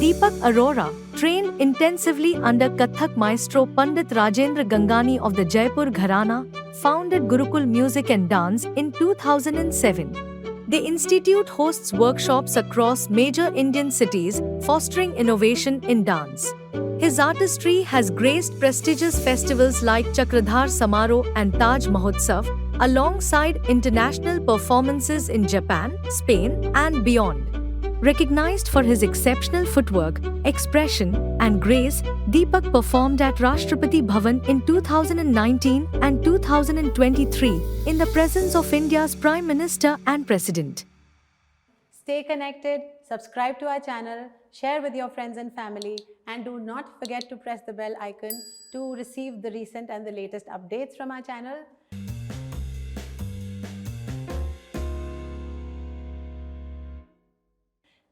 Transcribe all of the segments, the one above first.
Deepak Arora, trained intensively under Kathak maestro Pandit Rajendra Gangani of the Jaipur Gharana, founded Gurukul Music and Dance in 2007. The institute hosts workshops across major Indian cities, fostering innovation in dance. His artistry has graced prestigious festivals like Chakradhar Samaro and Taj Mahotsav, alongside international performances in Japan, Spain, and beyond. Recognized for his exceptional footwork, expression, and grace, Deepak performed at Rashtrapati Bhavan in 2019 and 2023 in the presence of India's Prime Minister and President. Stay connected, subscribe to our channel, share with your friends and family, and do not forget to press the bell icon to receive the recent and the latest updates from our channel.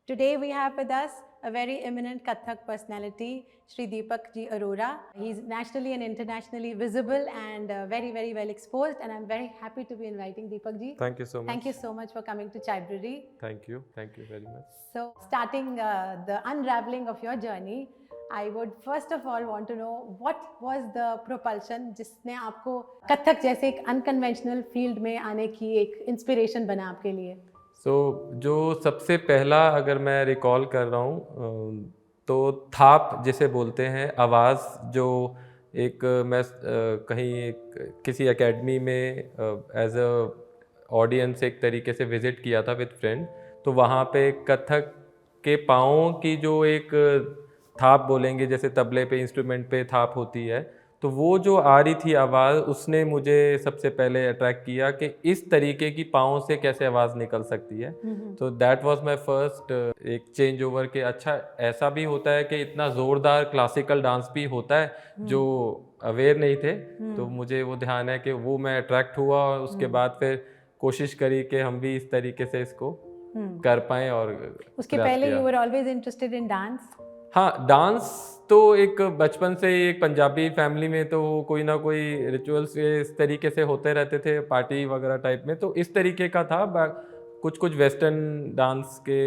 Today we have with us a very eminent Kathak personality, Shri Deepak Ji Arora. He's nationally and internationally visible and very, very well exposed, and I'm very happy to be inviting Deepak Ji. Thank you so much. Thank you so much for coming to Chaibrary. Thank you very much. So, starting the unraveling of your journey, I would first of all want to know what was the propulsion जिसने आपको कथक जैसे एक unconventional field में आने की एक inspiration बना आपके लिए? जो सबसे पहला अगर मैं रिकॉल कर रहा हूँ तो थाप जिसे बोलते हैं आवाज़, जो एक मैं कहीं किसी एकेडमी में एज अ ऑडियंस एक तरीके से विज़िट किया था विद फ्रेंड, तो वहाँ पे कथक के पाँवों की जो एक थाप बोलेंगे, जैसे तबले पे इंस्ट्रूमेंट पे थाप होती है, तो वो जो आ रही थी आवाज़, उसने मुझे सबसे पहले अट्रैक्ट किया कि इस तरीके की पाँव से कैसे आवाज़ निकल सकती है। तो दैट वाज माय फर्स्ट एक चेंज ओवर के अच्छा ऐसा भी होता है कि इतना ज़ोरदार क्लासिकल डांस भी होता है, जो अवेयर नहीं थे। तो मुझे वो ध्यान है कि वो मैं अट्रैक्ट हुआ और उसके बाद फिर कोशिश करी कि हम भी इस तरीके से इसको कर पाएँ। और उसके पहले you were always interested in dance? हाँ, डांस तो एक बचपन से ही एक पंजाबी फैमिली में तो कोई ना कोई रिचुअल्स इस तरीके से होते रहते थे, पार्टी वगैरह टाइप में, तो इस तरीके का था। कुछ वेस्टर्न डांस के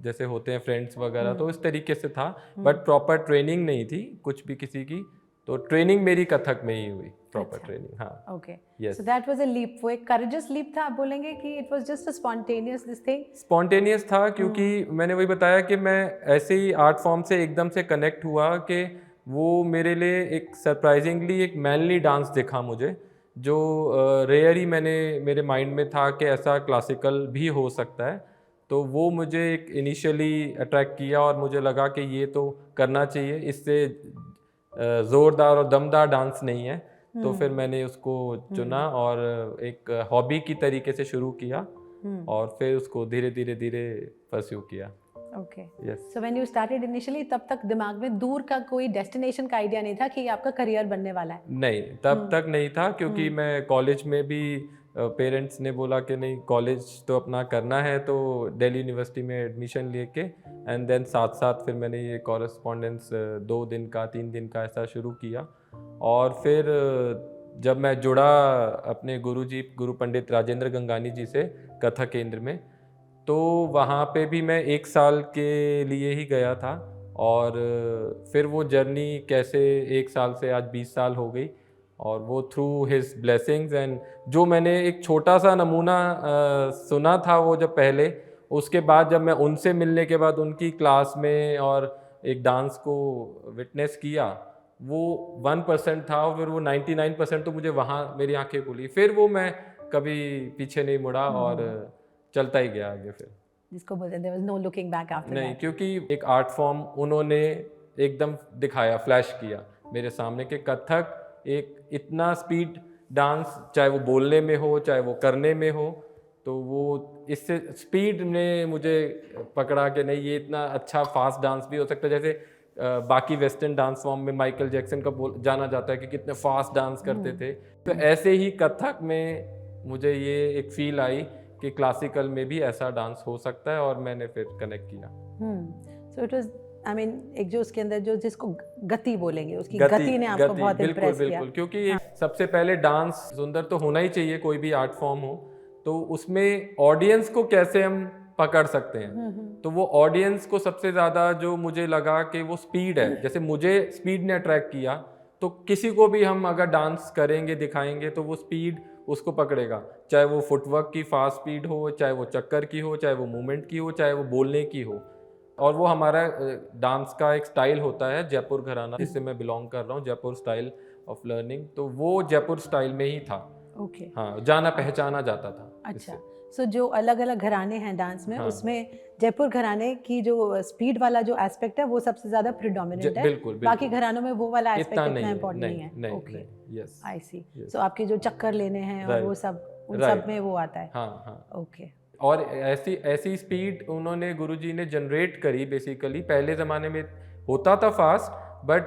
जैसे होते हैं फ्रेंड्स वगैरह, तो इस तरीके से था, बट प्रॉपर ट्रेनिंग नहीं थी कुछ भी किसी की। तो ट्रेनिंग मेरी कथक में ही हुई, प्रॉपर ट्रेनिंग। हाँ, okay, yes. So that was a leap, वो एक करेजियस लीप था, आप बोलेंगे कि it was just a spontaneous this thing? Spontaneous था, क्योंकि मैंने वही बताया कि मैं ऐसे ही आर्ट फॉर्म से एकदम से कनेक्ट हुआ कि वो मेरे लिए एक सरप्राइजिंगली एक मैनली डांस दिखा मुझे, जो रेयर ही मेरे माइंड में था कि ऐसा क्लासिकल भी हो सकता है। तो वो मुझे एक इनिशियली अट्रैक्ट किया और मुझे लगा कि ये तो करना चाहिए, इससे ज़ोरदार और दमदार डांस नहीं है। तो फिर मैंने उसको चुना और एक हॉबी की तरीके से शुरू किया और फिर उसको धीरे धीरे परस्यू किया। Okay, yes. So when you started initially, तब तक दिमाग में दूर का कोई डेस्टिनेशन का आइडिया नहीं था कि ये आपका करियर बनने वाला है? नहीं, तब तक नहीं था, क्योंकि मैं कॉलेज में भी पेरेंट्स ने बोला कि नहीं, कॉलेज तो अपना करना है, तो दिल्ली यूनिवर्सिटी में एडमिशन लेके एंड देन साथ साथ फिर मैंने ये कॉरेस्पॉन्डेंस 2 दिन का 3 दिन का ऐसा शुरू किया। और फिर जब मैं जुड़ा अपने गुरु पंडित राजेंद्र गंगानी जी से कथक केंद्र में, तो वहाँ पे भी मैं 1 साल के लिए ही गया था। और फिर वो जर्नी कैसे 1 साल से आज 20 साल हो गई, और वो थ्रू हिज ब्लेसिंग्स एंड जो मैंने एक छोटा सा नमूना सुना था वो जब पहले, उसके बाद जब मैं उनसे मिलने के बाद उनकी क्लास में और एक डांस को विटनेस किया, वो 1% था और फिर वो 99% तो मुझे वहाँ मेरी आंखें खुली। फिर वो मैं कभी पीछे नहीं मुड़ा और चलता ही गया आगे। फिर जिसको बोलते हैं there was no looking back after that. नहीं, क्योंकि एक आर्ट फॉर्म उन्होंने एकदम दिखाया, फ्लैश किया मेरे सामने कि कथक एक इतना स्पीड डांस, चाहे वो बोलने में हो चाहे वो करने में हो, तो वो इससे स्पीड ने मुझे पकड़ा कि नहीं, ये इतना अच्छा फास्ट डांस भी हो सकता है। जैसे बाकी वेस्टर्न डांस फॉर्म में माइकल जैक्सन का जाना जाता है कि कितने फास्ट डांस करते थे, तो ऐसे ही कथक में मुझे ये एक फील आई कि क्लासिकल में भी ऐसा डांस हो सकता है, और मैंने फिर कनेक्ट किया। So it was, I mean, एक जो उसके अंदर जो जिसको गति बोलेंगे, उसकी गति ने आपको बहुत इम्प्रेस किया। बिल्कुल, क्योंकि सबसे पहले डांस सुंदर तो होना ही चाहिए, कोई भी आर्ट फॉर्म हो, तो उसमें ऑडियंस को कैसे हम पकड़ सकते हैं। तो वो ऑडियंस को सबसे ज़्यादा जो मुझे लगा कि वो स्पीड है, जैसे मुझे स्पीड ने अट्रैक्ट किया, तो किसी को भी हम अगर डांस करेंगे दिखाएंगे तो वो स्पीड उसको पकड़ेगा, चाहे वो फुटवर्क की फास्ट स्पीड हो, चाहे वो चक्कर की हो, चाहे वो मूवमेंट की हो, चाहे वो बोलने की हो। और वो हमारा डांस का एक स्टाइल होता है जयपुर घराना, जिससे मैं बिलोंग कर रहा हूँ, जयपुर स्टाइल ऑफ लर्निंग। तो वो जयपुर स्टाइल में ही था। ओके। हाँ, जाना पहचाना जाता था अच्छा, इससे। सो जो अलग अलग घराने हैं डांस में, हाँ। उसमें जयपुर घराने की जो स्पीड वाला जो एस्पेक्ट है वो सबसे ज्यादा प्रिडोमिनेंट है। बिल्कुल, बाकी बिल्कुल। घरानों में वो वाला एस्पेक्ट इतना इतना नहीं है, इम्पोर्टेंट नहीं है। नहीं, ओके, नहीं, यस, आई सी। yes. सो आपके जो चक्कर लेने हैं और वो Right. सब, उन Right. सब में वो आता है। हाँ, हाँ। ओके। और ऐसी ऐसी स्पीड उन्होंने गुरुजी ने जनरेट करी बेसिकली। पहले ज़माने में होता था फास्ट, बट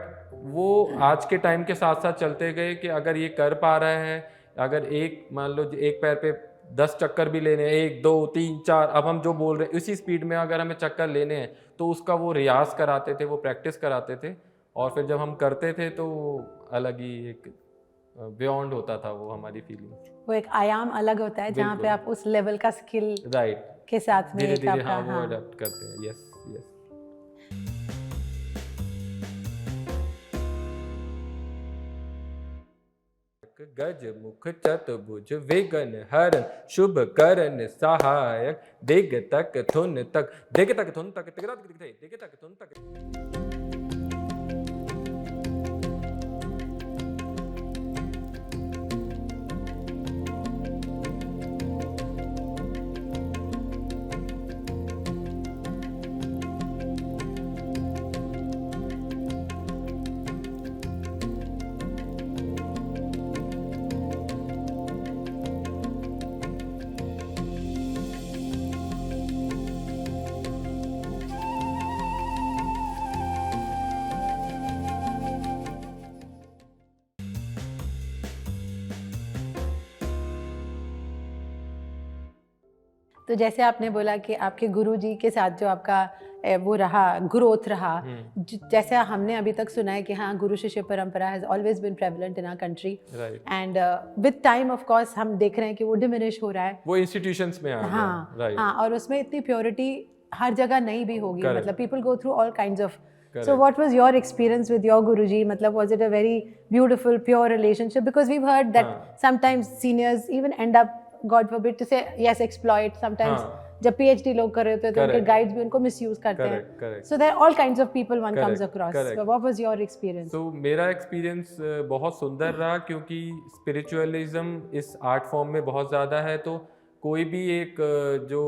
वो आज के टाइम के साथ साथ चलते गए कि अगर ये कर पा रहा है, अगर एक मान लो एक पैर पे 10 चक्कर भी लेने हैं, 1 2 3 4, अब हम जो बोल रहे हैं उसी स्पीड में अगर हमें चक्कर लेने हैं, तो उसका वो रियाज कराते थे, वो प्रैक्टिस कराते थे। और फिर जब हम करते थे तो अलग ही एक बियॉन्ड होता था वो हमारी फीलिंग। वो एक आयाम अलग होता है जहाँ पे बिल्कुल। आप उस लेवल का स्किल राइट, के साथ में धीरे एक धीरे आपका, हाँ वो हाँ। अडेप्ट करते हैं। Yes, yes. गज मुख चतुर्भुज वेगन हरन शुभ करन सहायक, दिग तक थुन तक, दिग तक थुन तक, दिग तक थुन तक। तो जैसे आपने बोला कि आपके गुरुजी के साथ जो आपका वो रहा, ग्रोथ रहा, जैसे हमने अभी तक सुना है कि हाँ, guru shishya parampara has always been prevalent in our country, and with time of course हम देख रहे हैं कि वो डिमिनिश हो रहा है, वो इंस्टीट्यूशंस में आ गया। हाँ, राइट, हाँ, और उसमें इतनी प्योरिटी हर जगह नहीं भी होगी, Correct. मतलब people go through all kinds of. Correct. So what was your experience with your Guruji? मतलब was it a very beautiful, pure relationship? Because we've heard that sometimes seniors even end up, God forbid to say, yes, exploit. Sometimes जब PhD लोग कर रहे होते हैं तो उनके guides भी उनको misuse करते हैं। Correct. So there are all kinds of people one comes across. Correct. So what was your experience? तो मेरा एक्सपीरियंस बहुत सुंदर रहा, क्योंकि स्पिरिचुअलिज्म इस आर्ट फॉर्म में बहुत ज़्यादा है। तो कोई भी एक जो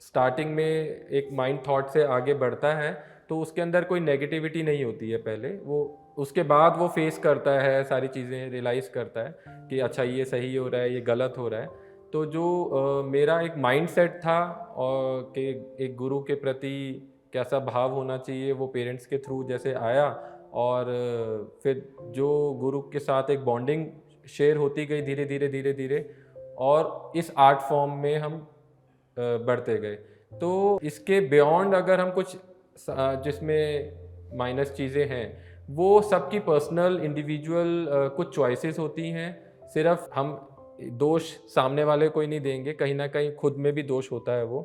स्टार्टिंग में एक माइंड थॉट से आगे बढ़ता है तो उसके अंदर कोई नेगेटिविटी नहीं होती है पहले, वो उसके बाद वो फेस करता है सारी चीज़ें, रियलाइज़ करता है कि अच्छा ये सही हो रहा है, ये गलत हो रहा है। तो जो मेरा एक माइंडसेट था और कि एक गुरु के प्रति कैसा भाव होना चाहिए, वो पेरेंट्स के थ्रू जैसे आया, और फिर जो गुरु के साथ एक बॉन्डिंग शेयर होती गई धीरे धीरे धीरे धीरे, और इस आर्ट फॉर्म में हम बढ़ते गए। तो इसके बियॉन्ड अगर हम कुछ जिसमें माइनस चीज़ें हैं, वो सबकी पर्सनल इंडिविजुअल कुछ चॉइसेस होती हैं। सिर्फ हम दोष सामने वाले को ही नहीं देंगे, कहीं ना कहीं खुद में भी दोष होता है वो,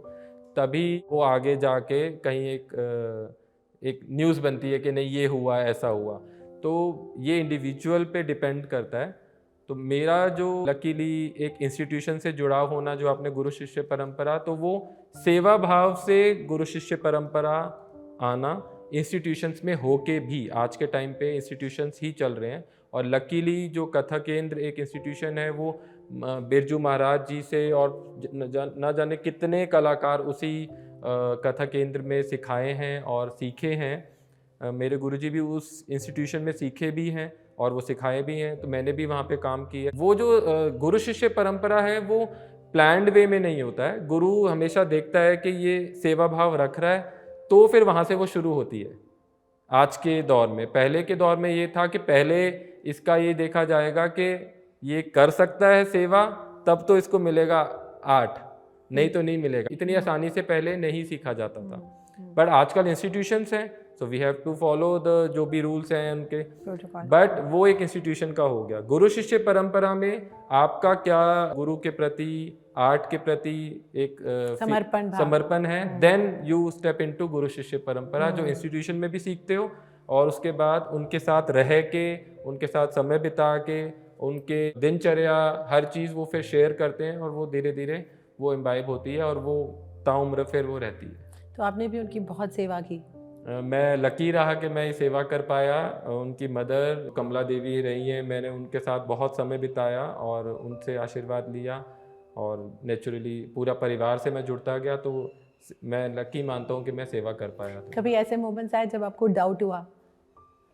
तभी वो आगे जाके कहीं एक न्यूज़ बनती है कि नहीं ये हुआ, ऐसा हुआ। तो ये इंडिविजुअल पे डिपेंड करता है। तो मेरा जो लकीली एक इंस्टीट्यूशन से जुड़ा होना, जो आपने गुरु शिष्य परंपरा, तो वो सेवा भाव से गुरु शिष्य परंपरा आना, इंस्टीट्यूशंस में होके भी आज के टाइम पे इंस्टीट्यूशंस ही चल रहे हैं। और लकीली जो कथक केंद्र एक इंस्टीट्यूशन है, वो बिरजू महाराज जी से और न जाने कितने कलाकार उसी कथक केंद्र में सिखाए हैं और सीखे हैं। मेरे गुरुजी भी उस इंस्टीट्यूशन में सीखे भी हैं और वो सिखाए भी हैं, तो मैंने भी वहाँ पे काम किया। वो जो गुरु शिष्य परंपरा है वो प्लान्ड वे में नहीं होता है। गुरु हमेशा देखता है कि ये सेवा भाव रख रहा है, तो फिर वहाँ से वो शुरू होती है। आज के दौर में, पहले के दौर में ये था कि पहले इसका ये देखा जाएगा कि ये कर सकता है सेवा, तब तो इसको मिलेगा आर्ट, नहीं तो नहीं मिलेगा। इतनी आसानी से पहले नहीं सीखा जाता था, बट आजकल इंस्टीट्यूशंस हैं, so we have to follow the जो भी रूल्स हैं उनके, बट वो एक इंस्टीट्यूशन का हो गया। गुरु शिष्य परंपरा में आपका क्या गुरु के प्रति आर्ट के प्रति एक समर्पण है, देन यू स्टेप इनटू गुरु शिष्य परंपरा, जो इंस्टीट्यूशन में भी सीखते हो और उसके बाद उनके साथ रह के, उनके साथ समय बिता के, उनके दिनचर्या हर चीज़ वो फिर शेयर करते हैं और वो धीरे धीरे वो इम्बाइब होती है और वो ताउम्र फिर वो रहती है। तो आपने भी उनकी बहुत सेवा की। मैं लकी रहा कि मैं ये सेवा कर पाया। उनकी मदर कमला देवी रही हैं, मैंने उनके साथ बहुत समय बिताया और उनसे आशीर्वाद लिया और नेचुरली पूरा परिवार से मैं जुड़ता गया, तो मैं लकी मानता हूँ कि मैं सेवा कर पाया। कभी ऐसे मोमेंट्स आए जब आपको डाउट हुआ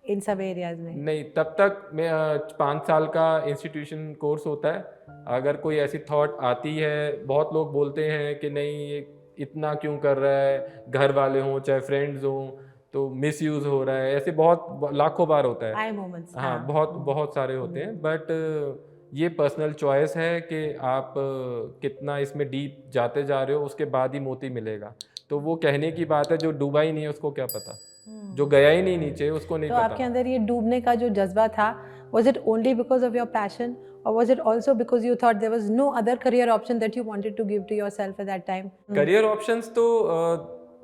इन सब एरियाज में? नहीं, तब तक मैं 5 साल का इंस्टीट्यूशन कोर्स होता है, अगर कोई ऐसी थॉट आती है, बहुत लोग बोलते हैं कि नहीं ये इतना क्यों कर रहा है, घर वाले हों चाहे फ्रेंड्स हों तो मिसयूज हो रहा है, ऐसे बहुत लाखों बार होता है। आए मोमेंट्स, हाँ, बहुत सारे होते हैं, बट ये पर्सनल चॉइस है कि आप कितना इसमें डीप जाते जा रहे हो, उसके बाद ही मोती मिलेगा। तो वो कहने की बात है, जो डूबा ही नहीं है उसको क्या पता, जो गया ही नहीं नीचे उसको नहीं तो पता। आपके अंदर ये डूबने का जो जज्बा था, was it only because of your passion or was it also because you thought there was no other career option that you wanted to give to yourself at that time? Career options तो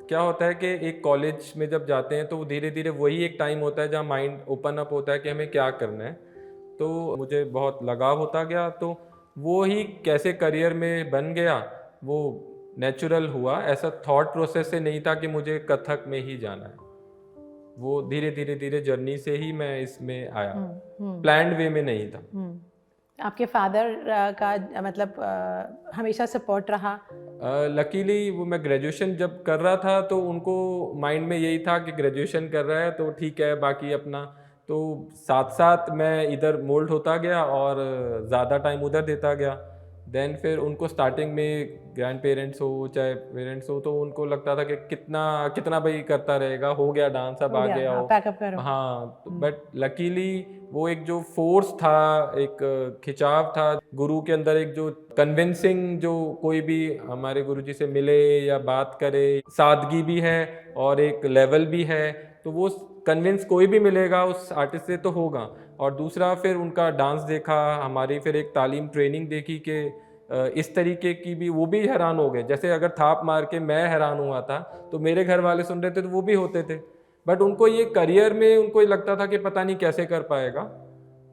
क्या होता है कि एक college में जब जाते हैं तो धीरे धीरे वही एक टाइम होता है जहाँ माइंड ओपन अप होता है कि हमें क्या करना है। तो मुझे बहुत लगाव होता गया, तो वो ही कैसे करियर में बन गया वो नेचुरल हुआ, ऐसा थॉट प्रोसेस से नहीं था कि मुझे कथक में ही जाना है। वो धीरे धीरे जर्नी से ही मैं इसमें आया, प्लान्ड वे में नहीं था। आपके फादर का मतलब हमेशा सपोर्ट रहा? लकीली वो मैं ग्रेजुएशन जब कर रहा था तो उनको माइंड में यही था कि ग्रेजुएशन कर रहा है तो ठीक है, बाकी अपना, तो साथ साथ मैं इधर मोल्ड होता गया और ज़्यादा टाइम उधर देता गया। देन फिर उनको स्टार्टिंग में ग्रैंड पेरेंट्स हो चाहे पेरेंट्स हो तो उनको लगता था कि कितना भाई करता रहेगा, हो गया डांस, अब आ गया हो, पैकअप करो। हाँ, बट लकीली वो एक जो फोर्स था, एक खिंचाव था गुरु के अंदर, एक जो कन्विंसिंग, जो कोई भी हमारे गुरुजी से मिले या बात करे, सादगी भी है और एक लेवल भी है, तो वो कन्विंस कोई भी मिलेगा उस आर्टिस्ट से तो होगा। और दूसरा फिर उनका डांस देखा, हमारी फिर एक तालीम ट्रेनिंग देखी कि इस तरीके की भी, वो भी हैरान हो गए। जैसे अगर थाप मार के मैं हैरान हुआ था तो मेरे घर वाले सुन रहे थे तो वो भी होते थे, बट उनको ये करियर में उनको ये लगता था कि पता नहीं कैसे कर पाएगा।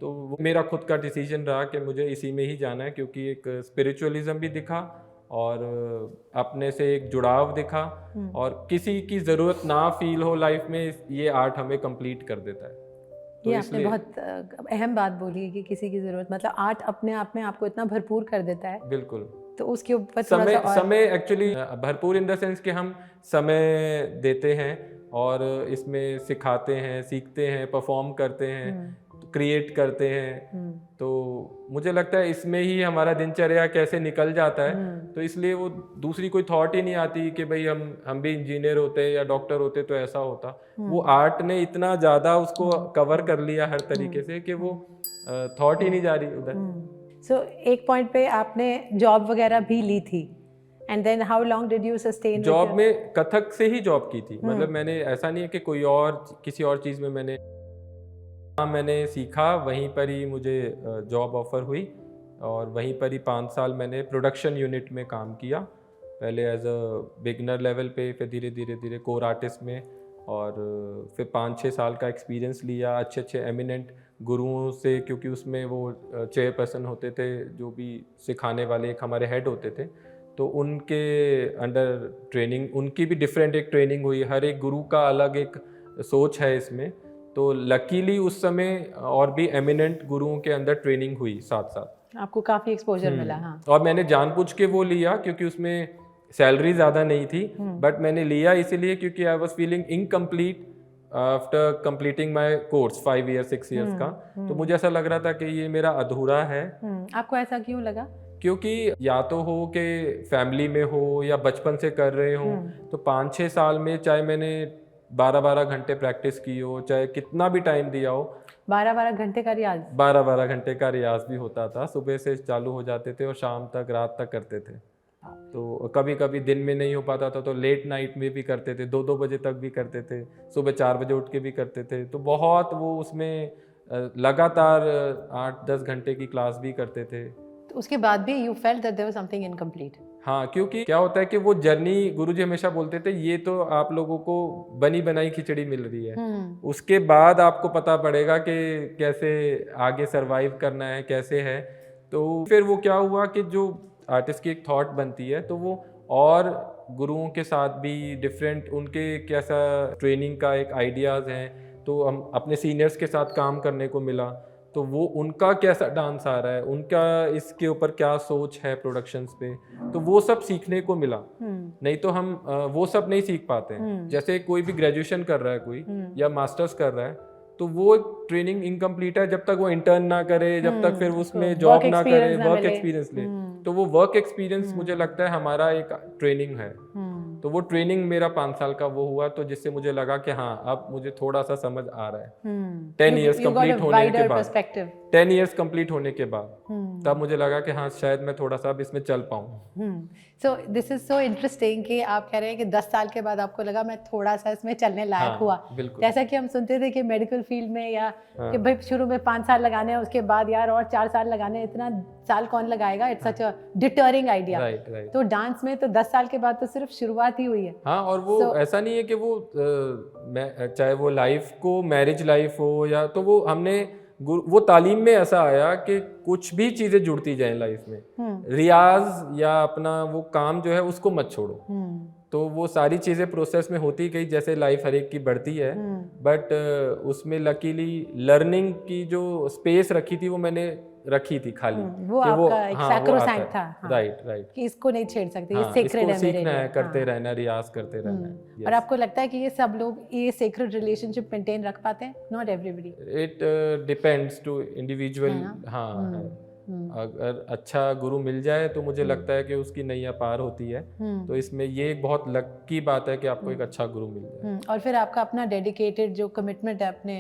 तो वो मेरा खुद का डिसीजन रहा कि मुझे इसी में ही जाना है, क्योंकि एक स्पिरिचुअलिज्म भी दिखा और अपने से एक जुड़ाव दिखा, और किसी की ज़रूरत ना फील हो लाइफ में, ये आर्ट हमें कंप्लीट कर देता है। तो ये आपने बहुत अहम बात बोली है कि किसी की ज़रूरत, मतलब आर्ट अपने आप में आपको इतना भरपूर कर देता है। बिल्कुल। तो उसके ऊपर समय एक्चुअली भरपूर इन द सेंस कि हम समय देते हैं और इसमें सिखाते हैं, सीखते हैं, परफॉर्म करते हैं, क्रिएट करते हैं। तो मुझे लगता है इसमें ही हमारा दिनचर्या कैसे निकल जाता है, तो इसलिए वो दूसरी कोई थॉट ही नहीं आती कि भाई हम भी इंजीनियर होते या डॉक्टर होते तो ऐसा होता। वो आर्ट ने इतना ज़्यादा उसको कवर कर लिया हर तरीके से कि वो थॉट ही नहीं जा रही उधर। सो एक पॉइंट पे आपने जॉब वगैरह भी ली थी, and then how long did you sustain? Job में कथक से ही जॉब की थी, मतलब मैंने ऐसा नहीं है कि कोई और किसी और चीज़ में मैंने सीखा, वहीं पर ही मुझे जॉब ऑफर हुई और वहीं पर ही 5 साल मैंने प्रोडक्शन यूनिट में काम किया, पहले एज अ बिगनर लेवल पे, फिर धीरे धीरे कोर आर्टिस्ट में, और फिर 5-6 साल का एक्सपीरियंस लिया अच्छे एमिनेंट गुरुओं से, क्योंकि उसमें वो चेयरपर्सन होते थे जो भी सिखाने वाले, एक हमारे हेड होते थे, तो उनके अंडर ट्रेनिंग, उनकी भी डिफरेंट एक ट्रेनिंग हुई। हर एक गुरु का अलग एक सोच है इसमें, तो लकीली उस समय और भी एमिनेंट गुरुओं के अंदर ट्रेनिंग हुई साथ साथ, आपको काफ़ी एक्सपोजर मिला। हाँ, और मैंने जानबूझ के वो लिया क्योंकि उसमें सैलरी ज़्यादा नहीं थी, बट मैंने लिया इसीलिए क्योंकि I was feeling incomplete after completing my course 5 year 6 years का। तो मुझे ऐसा लग रहा था कि ये मेरा अधूरा है। आपको ऐसा क्यों लगा? क्योंकि या तो हो कि फैमिली में हो या बचपन से कर रहे हो, तो 5-6 साल में चाहे मैंने 12-12 घंटे प्रैक्टिस की हो, चाहे कितना भी टाइम दिया हो, 12-12 घंटे का रियाज? 12-12 घंटे का रियाज भी होता था, सुबह से चालू हो जाते थे और शाम तक, रात तक करते थे। तो कभी कभी दिन में नहीं हो पाता था तो लेट नाइट में भी करते थे, 2-2 बजे तक भी करते थे, सुबह 4 बजे उठ के भी करते थे। तो बहुत वो उसमें लगातार 8-10 घंटे की क्लास भी करते थे, तो उसके बाद भी you felt that there was something incomplete. हाँ, क्योंकि क्या होता है कि वो जर्नी गुरुजी हमेशा बोलते थे ये तो आप लोगों को बनी बनाई खिचड़ी मिल रही है, उसके बाद आपको पता पड़ेगा कि कैसे आगे सरवाइव करना है, कैसे है। तो फिर वो क्या हुआ कि जो आर्टिस्ट की एक थॉट बनती है तो वो और गुरुओं के साथ भी डिफरेंट उनके कैसा ट्रेनिंग का एक आइडियाज़ हैं, तो हम अपने सीनियर्स के साथ काम करने को मिला। तो वो उनका कैसा डांस आ रहा है, उनका इसके ऊपर क्या सोच है प्रोडक्शंस पे, तो वो सब सीखने को मिला। नहीं तो हम वो सब नहीं सीख पाते हैं। जैसे कोई भी ग्रेजुएशन कर रहा है कोई या मास्टर्स कर रहा है, तो वो ट्रेनिंग इनकम्प्लीट है जब तक वो इंटर्न ना करे, जब तक फिर उसमें जॉब ना करे, वर्क एक्सपीरियंस ले। तो वो वर्क एक्सपीरियंस मुझे लगता है हमारा एक ट्रेनिंग है। तो वो ट्रेनिंग मेरा 5 साल का वो हुआ, तो जिससे मुझे लगा कि हाँ अब मुझे थोड़ा सा समझ आ रहा है। 10 ईयर्स कंप्लीट होने के बाद, 10 ईयर्स कंप्लीट होने के बाद तब मुझे लगा कि हाँ शायद मैं थोड़ा सा अब इसमें चल पाऊँ। So this is so interesting कि आप कह रहे हैं कि 10 साल के बाद आपको लगा मैं थोड़ा सा इसमें चलने लायक हुआ। जैसा कि हम सुनते थे कि मेडिकल फील्ड में या कि भाई शुरू में 5 साल लगाने हैं, उसके बाद यार और 4 साल लगाने हैं, इतना साल कौन लगाएगा, इट्स सच अ डिटरिंग आइडिया। तो डांस में तो 10 साल के बाद तो सिर्फ शुरुआत ही हुई है। हाँ, और वो ऐसा नहीं है कि वो चाहे वो लाइफ को मैरिज लाइफ हो या, तो वो हमने वो तालीम में ऐसा आया कि कुछ भी चीजें जुड़ती जाएं लाइफ में, रियाज या अपना वो काम जो है उसको मत छोड़ो। तो वो सारी चीजें प्रोसेस में होती गई, जैसे लाइफ हर एक की बढ़ती है, बट उसमें लकीली लर्निंग की जो स्पेस रखी थी वो मैंने रखी थी खाली। वो आपका एक सैक्रोसैंक्ट था। राइट राइट, कि इसको नहीं छेड़ सकते, ये सेक्रेड है, सीखना है, करते रहना, रियाज करते रहना है। और आपको लगता है कि ये सब लोग ये सेक्रेड रिलेशनशिप मेंटेन रख पाते हैं? Not everybody, it depends to individual. हाँ, अगर अच्छा गुरु मिल जाए तो मुझे लगता है कि उसकी नैया पार होती है। तो इसमें ये एक बहुत लक की बात है कि आपको एक अच्छा गुरु मिल जाए। और फिर आपका अपना डेडिकेटेड जो कमिटमेंट है अपने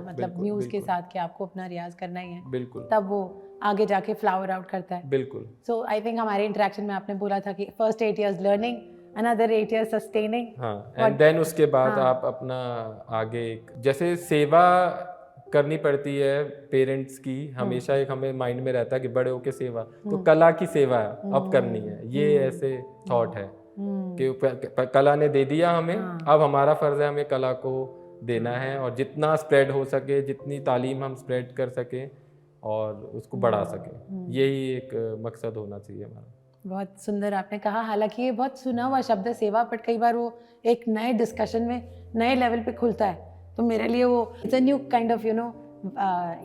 मतलब म्यूज के साथ कि आपको अपना रियाज करना ही है, बिल्कुल, तब वो आगे जाके फ्लावर आउट करता है। बिल्कुल। सो आई थिंक हमारे इंटरेक्शन में आपने बोला था कि first 8 years learning, another 8 years sustaining. हाँ, एंड देन उसके बाद आप अपना आगे जैसे सेवा करनी पड़ती है पेरेंट्स की, हमेशा एक हमें माइंड में रहता है कि बड़े होके सेवा, तो कला की सेवा अब करनी है, ये ऐसे थॉट है कि कला ने दे दिया हमें, अब हमारा फर्ज है हमें कला को देना है, और जितना स्प्रेड हो सके, जितनी तालीम हम स्प्रेड कर सके और उसको बढ़ा सके, यही एक मकसद होना चाहिए हमारा। बहुत सुंदर आपने कहा। हालांकि ये बहुत सुना हुआ शब्द है सेवा, बट कई बार वो एक नए डिस्कशन में नए लेवल पे खुलता है, तो मेरे लिए वो it's a new kind of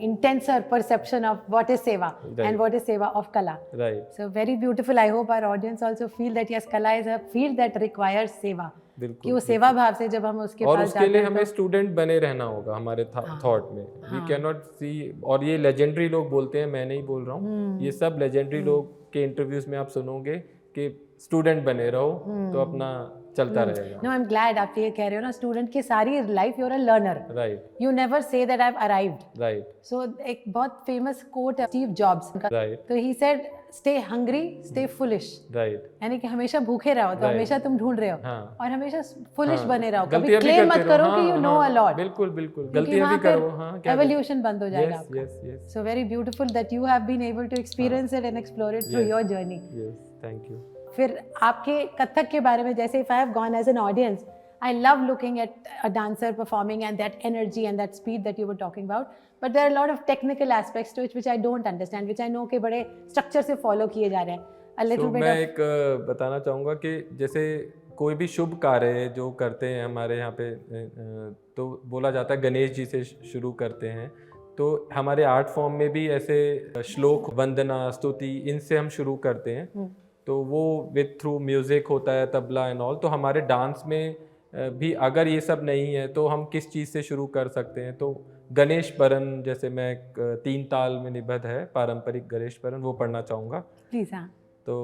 intenser perception of what is seva and what is seva of kala. Right. So very beautiful. I hope our audience also feel that yes, kala is a field that requires seva. कि वो सेवा भाव से जब हम उसके और उसके लिए हमें स्टूडेंट बने रहना होगा हमारे थॉट में। वी कैन नॉट सी, और ये लेजेंडरी लोग बोलते हैं, मैं नहीं बोल रहा हूँ, ये सब लेजेंडरी लोग के इंटरव्यूज में आप सुनोगे कि स्टूडेंट बने रहो तो अपना चलता रहेगा। नो, आई एम ग्लैड आप ये कह रहे हो ना, स्टूडेंट की सारी life you are a learner, right, you never say that I have arrived, right. So एक बहुत फेमस कोट है स्टीव जॉब्स का, राइट, तो he said stay hungry stay foolish, right, यानी कि हमेशा भूखे रहो, तो हमेशा तुम ढूंढ रहे हो, और हमेशा फुलिश बने रहो, कभी गलतियां भी क्लेम मत करते करो रहो, कि यू नो अ लॉट। बिल्कुल बिल्कुल, गलतियां भी करो, हाँ, क्या एवोल्यूशन बंद हो जाएगा आपका। Yes yes, so very beautiful that you have been able to experience it and explore it through your journey. Yes, thank you. फिर आपके कथक के बारे में, जैसे if I have gone as an audience, I love looking at a dancer performing and that energy and that speed that you were talking about. But there are a lot of technical aspects to it which I don't understand, which I know कि बड़े structure से follow किए जा रहे हैं. A little bit मैं एक बताना चाहूँगा कि जैसे कोई भी शुभ कार्य जो करते हैं हमारे यहाँ पे, तो बोला जाता है गणेश जी से शुरू करते हैं, तो हमारे आर्ट फॉर्म में भी ऐसे श्लोक, वंदना, स्तुति, इनसे हम शुरू करते हैं। तो वो विद थ्रू म्यूज़िक होता है, तबला एंड ऑल। तो हमारे डांस में भी अगर ये सब नहीं है तो हम किस चीज़ से शुरू कर सकते हैं? तो गणेश परन, जैसे मैं 3 ताल में निबद्ध है पारंपरिक गणेश परन, वो पढ़ना चाहूँगा। प्लीज। हाँ, तो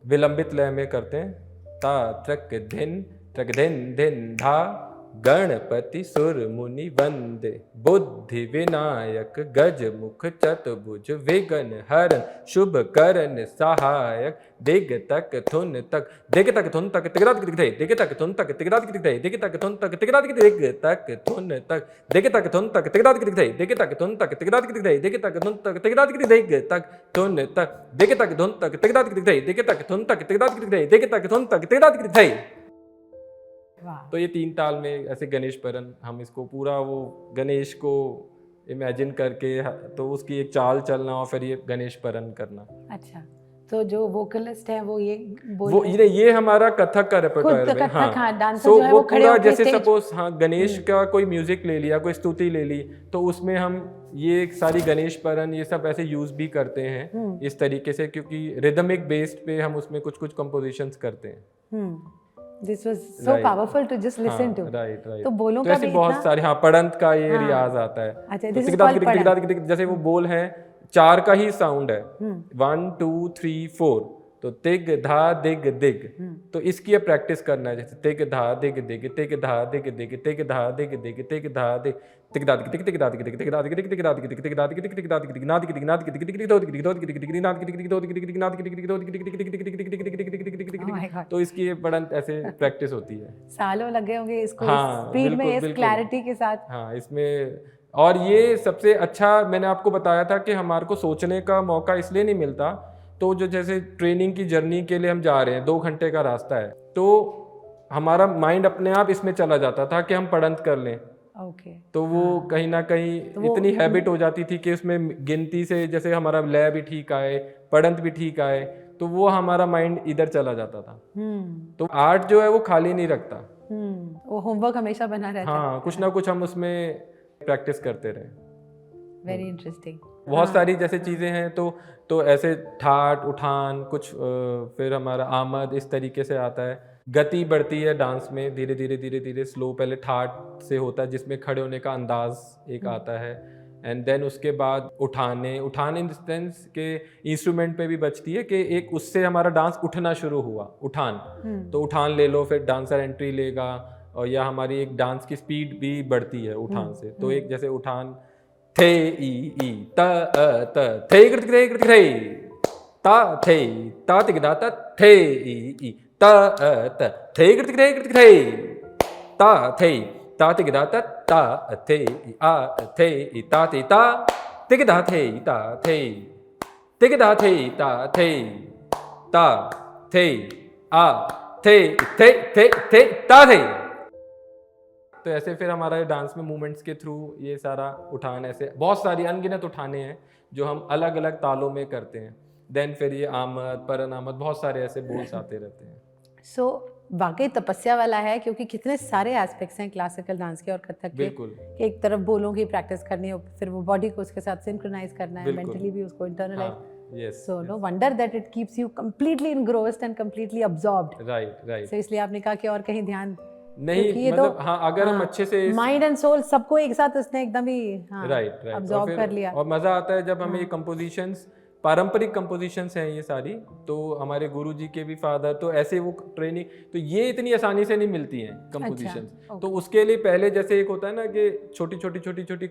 विलंबित लय में करते हैं, ता त्रक धिन धिन धा, गणपति सुर मुनि वंदे, बुद्धि विनायक गज मुख चतुर्भुज, विघ्न हरन शुभ करन सहायक, दिग तक थुन तक दिग तक थुन तक तिगरात दिग थे, दिग तक थुन तक तिगरात दिग थे, दिग तक थुन तक तिगरात दिग तक थुन तक दिग तक थुन तक तिगरात दिग थे, दिग तक थुन तक तिगरात दिग थे, दिग तक थुन तक तिगरात दिग तक थुन तक दिग तक थुन तक तिगरात दिग थे, दिग तक थुन तक तिगरात दिग थे, दिग तक थुन तक तिगरात दिग थे। वाह। तो ये 3 ताल में ऐसे गणेश परन, हम इसको पूरा वो गणेश को इमेजिन करके तो उसकी एक चाल चलना और फिर ये गणेश परन करना। अच्छा, तो जो वोकलिस्ट है वो ये बोल वो रहे हैं? ये हमारा कथक का खुद रेpertoire तो में, कथक, हाँ, डांसर So जो है वो वो खड़े पूरा होके जैसे स्टेज सपोज हाँ गणेश का कोई म्यूजिक ले लिया, कोई स्तुति ले ली, तो उसमें हम ये सारी गणेश परन ये सब ऐसे यूज भी करते हैं इस तरीके से, क्योंकि रिदमिक बेस्ड पे हम उसमें कुछ कुछ कंपोजिशंस करते हैं। This was so Right. Powerful to just listen to. Right right. तो बोलों तो का ऐसे भी बहुत इतना सारे, हाँ पड़ंत का ये हाँ। रियाज आता है। अच्छा, तो this is तिगदाद called गिदिग तिगदाद गिदिग, जैसे वो बोल है 4 का ही साउंड है, 1 2 3 4, तो तिग धा दिग दिग, तो इसकी अब प्रैक्टिस करना है, जैसे तिग धा दिग दिग, तिग धा दिग दिग, तिग धा दिग दिग, तिग धा दिग तिगदाद गिदिग तिगदाद गिदिग तिगदाद गिदिग तिगदाद गिदिग तिगदाद गिदिग तिगदाद गिदिग नाद गिदिग नाद गिदिग गिदिग दो गिदिग दो गिदिग गिदिग नाद गिदिग गिदिग दो गिदिग गिदिग नाद गिदिग गिदिग दो गिदिग गिदिग गिदिग गिदिग गिदिग गिदिग गिदिग गिदिग Oh my गिदिग, God. तो इसकी ये पड़ंत ऐसे प्रैक्टिस होती है। सालों लगे होंगे इसको हाँ, स्पीड में, बिल्कुल, इस बिल्कुल। क्लैरिटी के साथ। हाँ इसमें, और ये सबसे अच्छा मैंने आपको बताया था कि हमारे को सोचने का मौका इसलिए नहीं मिलता, तो जो जैसे ट्रेनिंग की जर्नी के लिए हम जा रहे हैं, 2 घंटे का रास्ता है, तो हमारा माइंड अपने आप इसमें चला जाता था कि हम पढ़ंत कर लें। ओके। तो वो कहीं ना कहीं तो वो इतनी हैबिट हो जाती थी कि उसमें गिनती से जैसे हमारा लय भी ठीक आए, पढ़ंत भी ठीक आए, तो वो हमारा माइंड इधर चला जाता था। तो आर्ट जो है वो खाली नहीं रखता। वो होमवर्क हमेशा बना रहता है। हाँ, कुछ ना कुछ हम उसमें प्रैक्टिस करते रहे। Very interesting. बहुत सारी जैसे चीज़ें हैं, तो ऐसे ठाट उठान कुछ, फिर हमारा आमद इस तरीके से आता है। गति बढ़ती है डांस में, धीरे धीरे धीरे धीरे स्लो, पहले ठाट से होता है जिसमें खड़े होने का अंदाज एक आता है, एंड देन उसके बाद उठाने इन द सेंस के इंस्ट्रूमेंट पे भी बचती है कि एक उससे हमारा डांस उठना शुरू हुआ, उठान। तो उठान ले लो, फिर डांसर एंट्री लेगा, और या हमारी एक डांस की स्पीड भी बढ़ती है उठान से। तो एक जैसे उठान थे ई त त थे कृत थे कृत थे ता थे ता तिगदा त थे ई त त थे कृत थे ता थे ता तिगदा त ता थे आ थे ता ते ता तिगदा थे ता थे तिगदा थे ता थे ता थे आ थे ता थे। तो ऐसे फिर हमारा डांस में मूवमेंट्स के थ्रू ये सारा उठान, ऐसे बहुत सारी अनगिनत उठाने हैं जो हम अलग अलग तालों में करते हैं। देन फिर ये आमद परन आमद, बहुत सारे ऐसे बोल्स आते रहते हैं। सो वाकई तपस्या वाला है, क्योंकि कितने सारे एस्पेक्ट्स हैं क्लासिकल डांस के और कथक के। बिल्कुल। कि एक तरफ बोलों की प्रैक्टिस करनी है, फिर वो बॉडी को उसके साथ सिंक्रोनाइज करना है, बिल्कुल। मेंटली भी उसको internalize. Yes, so no wonder that it keeps you completely engrossed and completely absorbed. Right. So इसलिए आपने कहा कि और कहीं ध्यान नहीं, मतलब हाँ, अगर हम अच्छे से माइंड एंड सोल सबको एक साथ उसने एकदम ही राइट अब्सॉर्ब कर लिया। और मजा आता है जब हमें ये कंपोजिशंस, पारंपरिक कंपोजिशंस हैं ये सारी, तो हमारे गुरुजी के भी फादर, तो ऐसे वो ट्रेनिंग, तो ये इतनी आसानी से नहीं मिलती हैं कंपोजिशंस। तो उसके लिए पहले जैसे एक होता है ना कि छोटी छोटी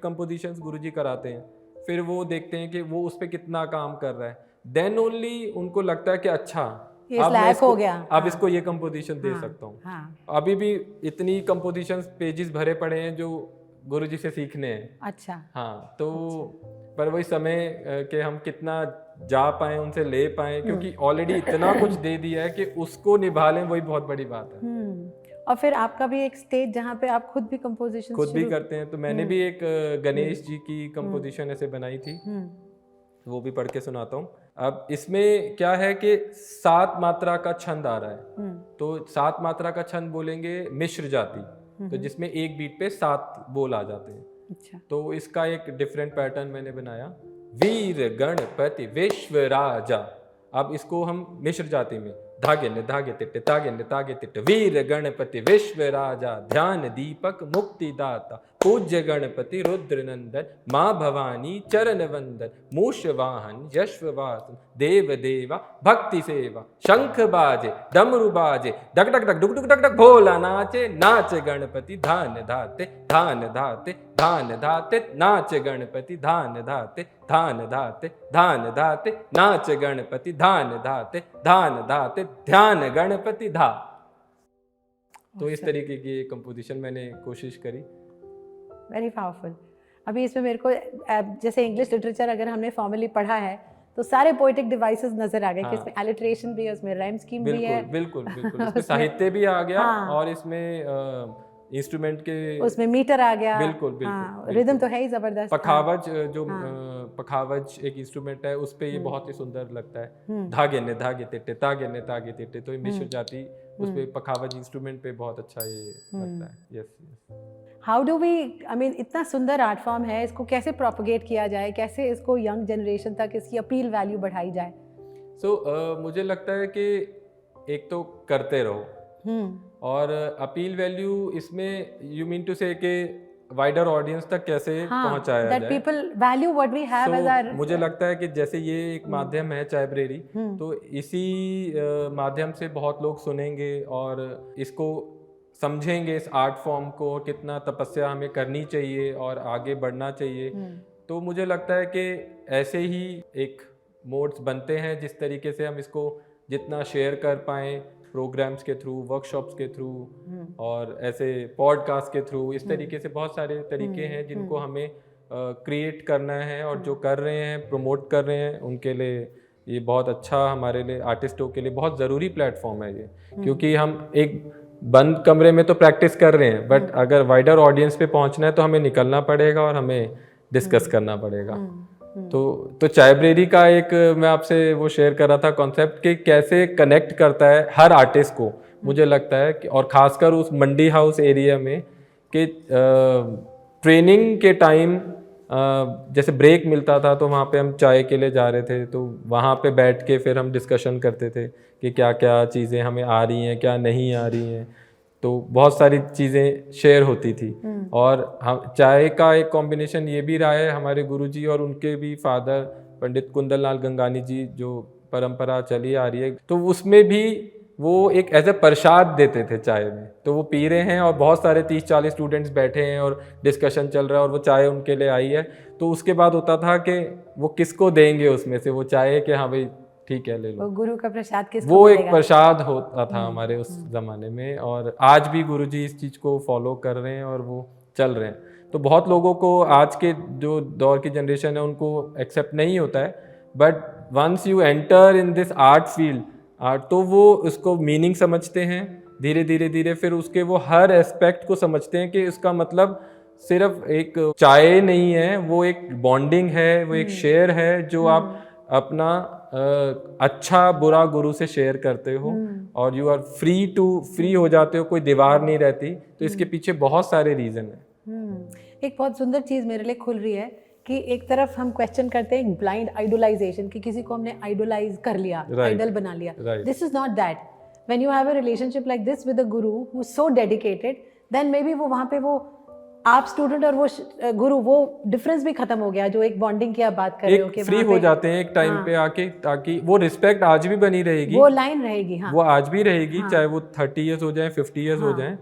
गुरुजी कराते हैं, फिर वो देखते हैं कि वो उस पर कितना काम कर रहा है, देन ओनली उनको लगता है कि अच्छा ये लायक हो गया, अब इसको ये कंपोजिशन दे सकता हूँ। अभी भी इतनी कंपोजिशन पेजेस भरे पड़े हैं जो गुरुजी से सीखने हैं। अच्छा। हाँ, तो पर वही समय के हम कितना जा पाए, उनसे ले पाए, क्योंकि ऑलरेडी इतना कुछ दे दिया है कि उसको निभा लें, वही बहुत बड़ी बात है। और फिर आपका भी एक स्टेज जहाँ पे आप खुद भी कंपोजिशन खुद भी करते हैं, तो मैंने भी एक गणेश जी की कंपोजिशन ऐसे बनाई थी, वो भी पढ़ के सुनाता हूँ। अब इसमें क्या है कि 7 मात्रा का छंद आ रहा है, तो 7 मात्रा का छंद बोलेंगे मिश्र जाति, तो जिसमें एक बीट पे 7 बोल आ जाते हैं। अच्छा। तो इसका एक डिफरेंट पैटर्न मैंने बनाया, वीर गणपति विश्व राजा। अब इसको हम मिश्र जाति में धागे ने धागे तिट्टे तागे ने तागे तिट्टे वीर गणपति विश्व राजा ध्यान दीपक मुक्ति दाता पूज्य गणपति रुद्र नंदन माँ भवानी चरण वंदन मूष वाहन यश्व वासन देव देवा भक्ति सेवा शंख बाजे डमरू बाजे डक डक डक डुक डुक डक डक भोला नाचे नाच गणपति धान धाते धान धाते धान धाते नाच गणपति धान धाते धान धाते धान धाते नाच गणपति धान धाते धान धाते ध्यान गणपति धा। तो इस तरीके की कंपोजिशन मैंने कोशिश करी। Very powerful. अभी इसमें मेरे को जैसे इंग्लिश लिटरेचर अगर हमने फॉर्मली पढ़ा है तो सारे पोएटिक डिवाइसेस नजर आ गए कि इसमें एलिट्रेशन भी है, उसमें राइम स्कीम भी है, बिल्कुल बिल्कुल इसमें साहित्य भी आ गया और इसमें इंस्ट्रूमेंट के उसमें मीटर आ गया, बिल्कुल बिल्कुल रिदम तो है ही जबरदस्त। पखावज जो पखावज एक इंस्ट्रूमेंट है उस पे ये बहुत ही सुंदर लगता है। धागे ने धागे तिट्टे तागे ने तागे तिट्टे, तो मिश्र जाति उस पे पखावज इंस्ट्रूमेंट पे बहुत अच्छा ये लगता है। Yes how do we, I mean इतना सुंदर आर्ट फॉर्म है, इसको कैसे प्रोपगेट किया जाए, कैसे इसको यंग जनरेशन तक इसकी अपील वैल्यू बढ़ाई जाए? मुझे लगता है कि एक तो करते रहो और अपील वैल्यू इसमें यू मीन टू से कि वाइडर ऑडियंस तक कैसे पहुंचाया जाए, people value what we have as our... मुझे लगता है कि जैसे ये एक माध्यम है चायब्रेरी, तो इसी माध्यम से बहुत लोग सुनेंगे और इसको समझेंगे, इस आर्ट फॉर्म को, कितना तपस्या हमें करनी चाहिए और आगे बढ़ना चाहिए। तो मुझे लगता है कि ऐसे ही एक मोड्स बनते हैं जिस तरीके से हम इसको जितना शेयर कर पाएँ प्रोग्राम्स के थ्रू, वर्कशॉप्स के थ्रू और ऐसे पॉडकास्ट के थ्रू, इस तरीके से बहुत सारे तरीके हैं जिनको हमें क्रिएट करना है और जो कर रहे हैं, प्रमोट कर रहे हैं, उनके लिए ये बहुत अच्छा, हमारे लिए आर्टिस्टों के लिए बहुत ज़रूरी प्लेटफॉर्म है ये। क्योंकि हम एक बंद कमरे में तो प्रैक्टिस कर रहे हैं, बट अगर वाइडर ऑडियंस पे पहुंचना है तो हमें निकलना पड़ेगा और हमें डिस्कस करना पड़ेगा। तो चायब्रेरी का एक मैं आपसे वो शेयर कर रहा था कॉन्सेप्ट कि कैसे कनेक्ट करता है हर आर्टिस्ट को, मुझे लगता है कि, और ख़ासकर उस मंडी हाउस एरिया में कि ट्रेनिंग के टाइम जैसे ब्रेक मिलता था तो वहाँ पे हम चाय के लिए जा रहे थे, तो वहाँ पे बैठ के फिर हम डिस्कशन करते थे कि क्या क्या चीज़ें हमें आ रही हैं, क्या नहीं आ रही हैं, तो बहुत सारी चीज़ें शेयर होती थी। और हम चाय का एक कॉम्बिनेशन ये भी रहा है, हमारे गुरुजी और उनके भी फादर पंडित कुंदन लाल गंगानी जी, जो परंपरा चली आ रही है, तो उसमें भी वो एक एज ए प्रसाद देते थे चाय में, तो वो पी रहे हैं और बहुत सारे 30-40 स्टूडेंट्स बैठे हैं और डिस्कशन चल रहा है और वो चाय उनके लिए आई है, तो उसके बाद होता था कि वो किसको देंगे उसमें से वो चाय, कि हाँ भाई ठीक है ले लो, गुरु का प्रसाद किसको वो मिलेगा? एक प्रसाद होता था हमारे उस ज़माने में, और आज भी गुरुजी इस चीज़ को फॉलो कर रहे हैं और वो चल रहे हैं। तो बहुत लोगों को आज के जो दौर की जनरेशन है उनको एक्सेप्ट नहीं होता है, but once you enter in this art field, तो वो उसको मीनिंग समझते हैं, धीरे धीरे धीरे फिर उसके वो हर एस्पेक्ट को समझते हैं कि इसका मतलब सिर्फ एक चाय नहीं है, वो एक बॉन्डिंग है, वो एक शेयर है जो आप अपना अच्छा बुरा गुरु से शेयर करते हो और यू आर फ्री हो जाते हो, कोई दीवार नहीं रहती। तो इसके पीछे बहुत सारे रीज़न है। एक बहुत सुंदर चीज़ मेरे लिए खुल रही है कि एक तरफ हम क्वेश्चन करते हैं ब्लाइंड आइडोलाइजेशन, कि किसी को हमने आइडोलाइज कर लिया, आइडल बना लिया। This is not that. When you have a relationship like this with a guru who is so dedicated, then maybe वो वहाँ पे वो आप स्टूडेंट और वो गुरु, वो डिफरेंस भी खत्म हो गया, जो एक बॉन्डिंग की आप बात कर रहे हो कि फ्री हो जाते हैं एक टाइम पे आके, ताकि वो रिस्पेक्ट आज भी बनी रहेगी, वो लाइन रहेगी, हाँ, वो आज भी रहेगी, चाहे वो 30 इयर्स हो जाए, 50 इयर्स हो जाए,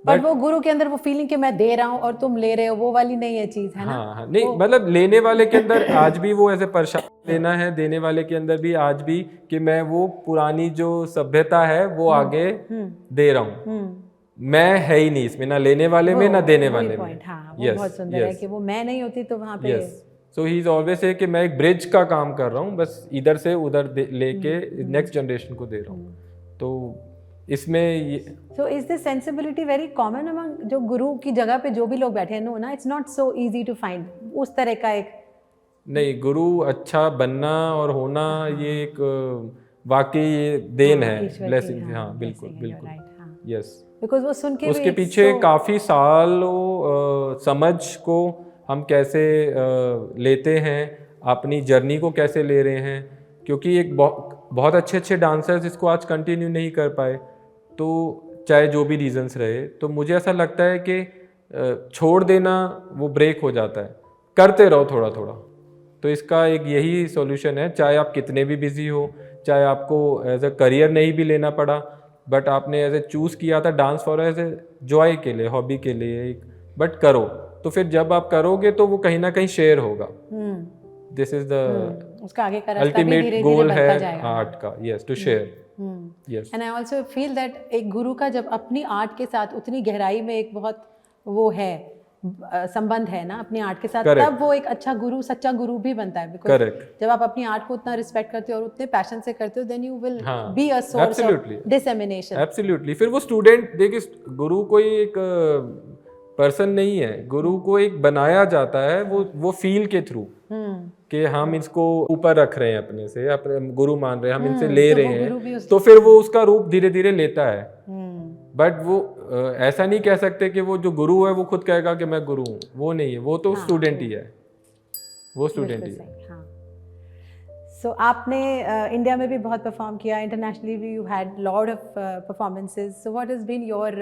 बट वो गुरु के अंदर वो फीलिंग कि मैं दे रहा हूँ और तुम ले रहे हो, वो वाली नहीं है चीज, है ना? हाँ, नहीं मतलब लेने वाले के अंदर आज भी वो ऐसे प्रसाद लेना है, देने वाले के अंदर भी आज भी कि मैं वो पुरानी जो सभ्यता है वो आगे दे रहा हूँ, मैं है ही नहीं इसमें, ना लेने वाले में ना देने वाले में। हाँ, वो बहुत सुंदर है कि वो मैं नहीं होती तो वहाँ पे। सो ही इज ऑलवेज से कि मैं एक ब्रिज का काम कर रहा हूँ, बस इधर से उधर लेके नेक्स्ट जनरेशन को दे रहा हूँ। तो इसमें ये so is this sensibility very common among जो गुरु की जगह पे जो भी लोग बैठे हैं? नो ना, it's not so easy to find उस तरह का एक। नहीं, गुरु अच्छा बनना और होना ये एक वाकई ये देन है, ब्लेसिंग। हाँ बिल्कुल बिल्कुल, यस। बिकॉज वो सुन के उसके पीछे काफ़ी सालों समझ को हम कैसे लेते हैं, अपनी जर्नी को कैसे ले रहे हैं, क्योंकि एक बहुत अच्छे अच्छे डांसर्स इसको आज कंटिन्यू नहीं कर पाए, तो चाहे जो भी रीजंस रहे, तो मुझे ऐसा लगता है कि छोड़ देना वो ब्रेक हो जाता है, करते रहो थोड़ा थोड़ा। तो इसका एक यही सॉल्यूशन है, चाहे आप कितने भी बिजी हो, चाहे आपको एज अ करियर नहीं भी लेना पड़ा, बट आपने एज ए चूज़ किया था dance for as a joy के लिए, हॉबी के लिए एक, बट करो। तो फिर जब आप करोगे तो वो कहीं ना कहीं शेयर होगा। दिस इज द उसका आगे का रास्ता भी अल्टीमेट धीरे-धीरे गोल बनता है जाएगा। आर्ट का, yes, to share. Yes, and I also feel that एक गुरु का जब अपनी आर्ट के साथ उतनी गहराई में एक बहुत वो है संबंध है ना अपनी आर्ट के साथ, Correct. तब वो एक अच्छा गुरु, सच्चा गुरु भी बनता है। बिकॉज करेक्ट, जब आप अपनी आर्ट को उतना रिस्पेक्ट करते हो और उतने पैशन से करते हो, देन यू विल हाँ, be a source of absolutely. Dissemination. Absolutely. फिर वो स्टूडेंट, देखिए गुरु कोई एक पर्सन नहीं है, गुरु को एक बनाया जाता है वो फील के थ्रू, कि हम इसको ऊपर रख रहे हैं अपने से, अपने गुरु मान रहे हैं, हम इनसे ले तो रहे वो गुरु भी हैं, उस- तो फिर वो उसका रूप धीरे धीरे लेता है। बट वो ऐसा नहीं कह सकते कि वो जो गुरु है वो खुद कहेगा कि मैं गुरु हूँ, वो नहीं है, वो तो स्टूडेंट ही है, वो स्टूडेंट ही है। हाँ। सो आपने इंडिया में भी बहुत परफॉर्म किया, इंटरनेशनली भी you had lot of performances. So what has been your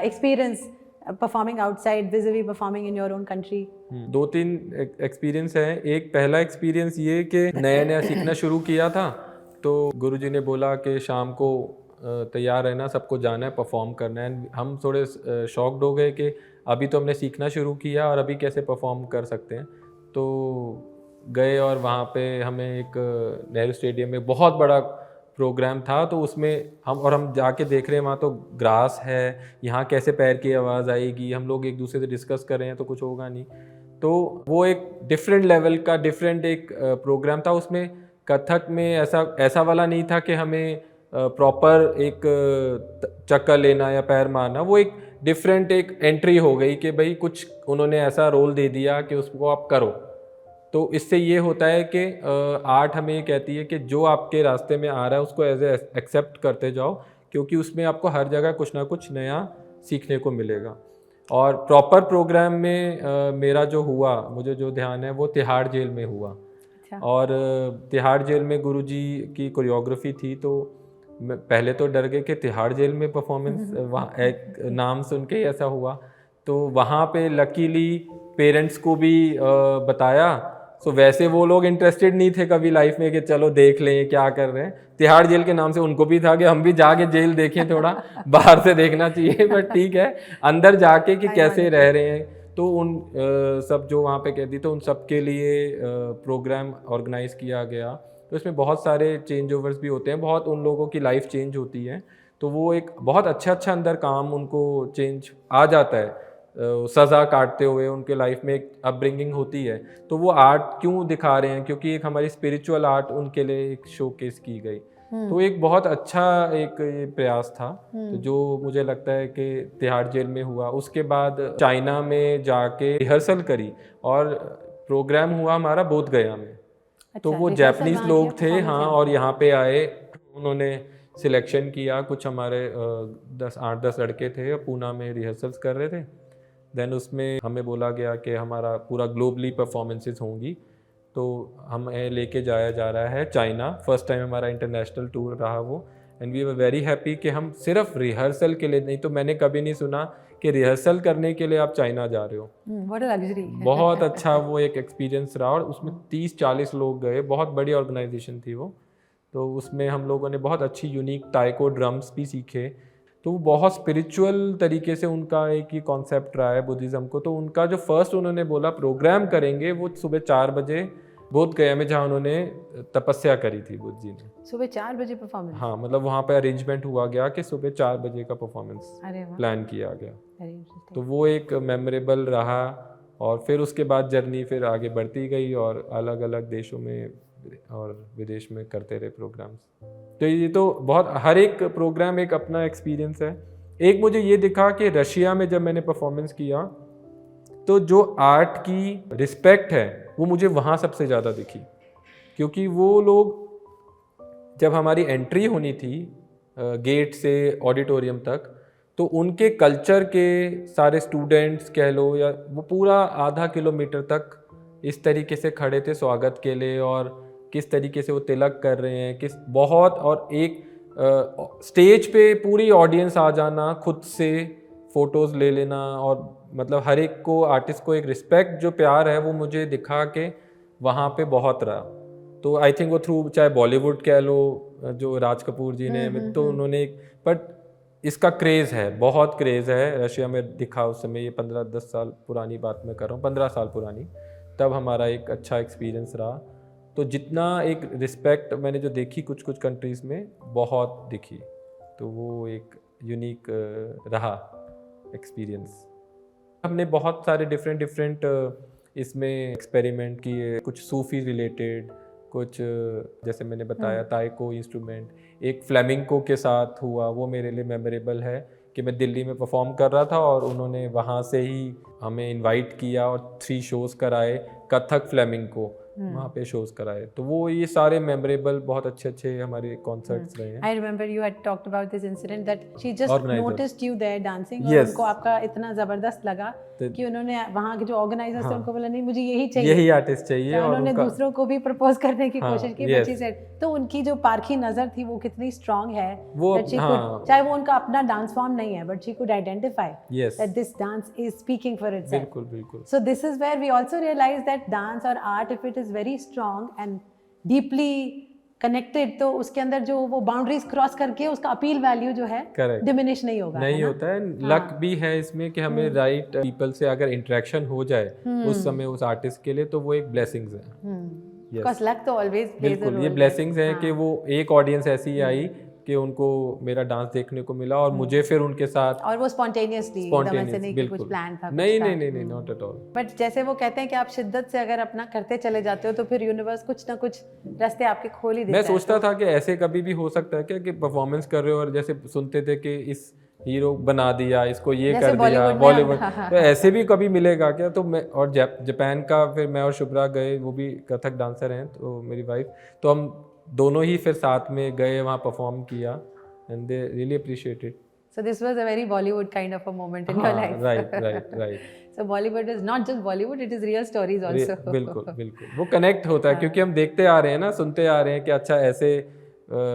experience performing outside visibly performing in your own country? 2-3 experience है। एक पहला एक्सपीरियंस ये कि नया नया सीखना शुरू किया था, तो गुरुजी ने बोला कि शाम को तैयार रहना, सबको जाना है, परफॉर्म करना है। हम थोड़े शॉक्ड हो गए कि अभी तो हमने सीखना शुरू किया और अभी कैसे परफॉर्म कर सकते हैं। तो गए और वहाँ पे हमें एक नेहरू स्टेडियम में बहुत बड़ा प्रोग्राम था, तो उसमें हम जाके देख रहे हैं, वहाँ तो ग्रास है, यहाँ कैसे पैर की आवाज़ आएगी, हम लोग एक दूसरे से डिस्कस कर रहे हैं तो कुछ होगा नहीं। तो वो एक डिफरेंट लेवल का डिफरेंट एक प्रोग्राम था। उसमें कथक में ऐसा वाला नहीं था कि हमें प्रॉपर एक चक्कर लेना या पैर मारना, वो एक डिफरेंट एक एंट्री हो गई कि भाई कुछ उन्होंने ऐसा रोल दे दिया कि उसको आप करो। तो इससे ये होता है कि आर्ट हमें ये कहती है कि जो आपके रास्ते में आ रहा है उसको एज ए एक्सेप्ट करते जाओ, क्योंकि उसमें आपको हर जगह कुछ ना कुछ नया सीखने को मिलेगा। और प्रॉपर प्रोग्राम में मेरा जो हुआ, मुझे जो ध्यान है वो तिहाड़ जेल में हुआ। और तिहाड़ जेल में गुरुजी की कोरियोग्राफी थी, तो पहले तो डर गए कि तिहाड़ जेल में परफॉर्मेंस, वहाँ एक नाम सुन के ही ऐसा हुआ। तो वहाँ पे लकीली पेरेंट्स को भी बताया, सो वैसे वो लोग इंटरेस्टेड नहीं थे कभी लाइफ में कि चलो देख लें क्या कर रहे हैं। तिहाड़ जेल के नाम से उनको भी था कि हम भी जाके जेल देखें, थोड़ा बाहर से देखना चाहिए, बट ठीक है अंदर जाके कि कैसे रह रहे हैं। तो उन सब जो वहाँ पे कहती, तो उन सब के लिए प्रोग्राम ऑर्गेनाइज किया गया। तो इसमें बहुत सारे चेंज ओवर्स भी होते हैं, बहुत उन लोगों की लाइफ चेंज होती है, तो वो एक बहुत अच्छा अंदर काम उनको चेंज आ जाता है। सज़ा काटते हुए उनके लाइफ में एक अपब्रिंगिंग होती है, तो वो आर्ट क्यों दिखा रहे हैं, क्योंकि एक हमारी स्पिरिचुअल आर्ट उनके लिए एक शोकेस की गई। तो एक बहुत अच्छा एक प्रयास था, तो जो मुझे लगता है कि तिहाड़ जेल में हुआ। उसके बाद चाइना में जाके रिहर्सल करी और प्रोग्राम हुआ हमारा बोध गया में। तो वो जापानीज लोग थे, हाँ, और यहाँ पे आए, उन्होंने सिलेक्शन किया, कुछ हमारे 8-10 लड़के थे, पूना में रिहर्सल्स कर रहे थे। देन उसमें हमें बोला गया कि हमारा पूरा ग्लोबली परफॉर्मेंसेस होंगी, तो हमें लेके जाया जा रहा है चाइना। फर्स्ट टाइम हमारा इंटरनेशनल टूर रहा वो, and we were very happy कि हम सिर्फ रिहर्सल के लिए नहीं, तो मैंने कभी नहीं सुना कि रिहर्सल करने के लिए आप चाइना जा रहे हो। What a luxury. बहुत अच्छा वो एक एक्सपीरियंस रहा, और उसमें 30-40 लोग गए, बहुत बड़ी ऑर्गेनाइजेशन थी वो। तो उसमें हम लोगों ने बहुत अच्छी यूनिक टाइको ड्रम्स भी सीखे। तो वो बहुत स्पिरिचुअल तरीके से उनका एक ही कॉन्सेप्ट रहा है बुद्धिज़्म को। तो उनका जो फर्स्ट उन्होंने बोला प्रोग्राम करेंगे, वो सुबह 4 बजे बोध गया में, जहाँ उन्होंने तपस्या करी थी बुद्ध जी ने। सुबह 4 बजे परफॉर्मेंस? हाँ, मतलब वहाँ पे अरेंजमेंट हुआ गया कि सुबह 4 बजे का परफॉर्मेंस प्लान किया गया। तो वो एक मेमोरेबल रहा, और फिर उसके बाद जर्नी फिर आगे बढ़ती गई, और अलग अलग देशों में और विदेश में करते रहे प्रोग्राम्स। तो ये तो बहुत, हर एक प्रोग्राम एक अपना एक्सपीरियंस है। एक मुझे ये दिखा कि रशिया में जब मैंने परफॉर्मेंस किया, तो जो आर्ट की रिस्पेक्ट है वो मुझे वहाँ सबसे ज़्यादा दिखी, क्योंकि वो लोग, जब हमारी एंट्री होनी थी गेट से ऑडिटोरियम तक, तो उनके कल्चर के सारे स्टूडेंट्स कह लो, या वो पूरा आधा किलोमीटर तक इस तरीके से खड़े थे स्वागत के लिए, और किस तरीके से वो तिलक कर रहे हैं, किस बहुत, और एक स्टेज पे पूरी ऑडियंस आ जाना, खुद से फोटोज़ ले लेना, और मतलब हर एक को आर्टिस्ट को एक रिस्पेक्ट, जो प्यार है वो मुझे दिखा के वहाँ पे बहुत रहा। तो आई थिंक वो थ्रू, चाहे बॉलीवुड कह लो, जो राज कपूर जी ने, तो उन्होंने, बट इसका क्रेज़ है, बहुत क्रेज़ है। रशिया में दिखा उस समय, ये 15-10 साल पुरानी बात मैं कर रहा हूँ, 15 साल पुरानी, तब हमारा एक अच्छा एक्सपीरियंस रहा। तो जितना एक रिस्पेक्ट मैंने जो देखी कुछ कुछ कंट्रीज़ में, बहुत दिखी, तो वो एक यूनिक रहा एक्सपीरियंस। हमने बहुत सारे डिफरेंट इसमें एक्सपेरिमेंट किए, कुछ सूफी रिलेटेड, कुछ जैसे मैंने बताया ताइको इंस्ट्रूमेंट, एक फ्लेमिंको के साथ हुआ, वो मेरे लिए मेमोरेबल है कि मैं दिल्ली में परफॉर्म कर रहा था और उन्होंने वहाँ से ही हमें इनवाइट किया और 3 शोज़ कराए, कथक फ्लेमिंको वहाँ पे शोज़ कराए। तो वो ये सारे मेमोरेबल बहुत अच्छे हमारे कॉन्सर्ट्स रहे हैं। I remember you had talked about this incident that she just Organizer. noticed you there dancing, और Yes. उनको आपका इतना ज़बरदस्त लगा कि उन्होंने वहाँ के जो ऑर्गेनाइजर्स थे उनको बोला नहीं मुझे यही चाहिए, यही आर्टिस्ट चाहिए, तो और उन्होंने उनका दूसरों को भी प्रपोज करने की कोशिश की, yes. but she said, तो उनकी जो पारखी नज़र थी वो कितनी स्ट्रांग है, वो that she could, चाहे वो उनका अपना डांस फॉर्म नहीं है, but she could identify Yes. that this dance is speaking for itself. बिल्कुल बिल्कुल। So this is where we also realize that dance or art, if it is very strong and deeply connected, तो उसके अंदर जो वो boundaries cross करके उसका appeal value जो है Correct. डिमिनिश नहीं होगा, नहीं है ना? होता है। लक भी है इसमें कि हमें राइट पीपल से अगर इंटरेक्शन हो जाए उस समय उस आर्टिस्ट के लिए, तो वो एक ब्लेसिंग्स है। Yes. Because luck तो always plays a बिल्कुल, ये role. ब्लेसिंग्स हैं कि वो एक ऑडियंस ऐसी आई कि उनको मेरा डांस देखने को मिला, और मुझे फिर उनके साथ और वो स्पॉन्टेनियसली एकदम ऐसे नहीं कि कुछ प्लान था, नहीं, नॉट एट ऑल। बट जैसे वो कहते हैं कि आप शिद्दत से अगर अपना करते चले जाते हो तो फिर यूनिवर्स कुछ ना कुछ रास्ते आपके खोल ही देता मैं है। सोचता था कि ऐसे कभी भी हो सकता है क्या कि परफॉर्मेंस कर रहे हो और जैसे सुनते थे कि इस हीरो बना दिया, इसको ये जैसे कर दिया बॉलीवुड बॉलीवुड, तो ऐसे भी कभी मिलेगा क्या? तो मैं और जापान का, फिर मैं और शुभ्रा गए, वो भी कथक डांसर हैं, तो मेरी वाइफ, तो हम दोनों ही फिर साथ में गए, वहाँ परफॉर्म किया, and they really appreciate it. So this was a very Bollywood kind of a moment in your life. Right. So Bollywood is not just Bollywood, it is real stories also. बिल्कुल वो connect होता है क्योंकि हम देखते आ रहे हैं ना, सुनते आ रहे हैं कि अच्छा ऐसे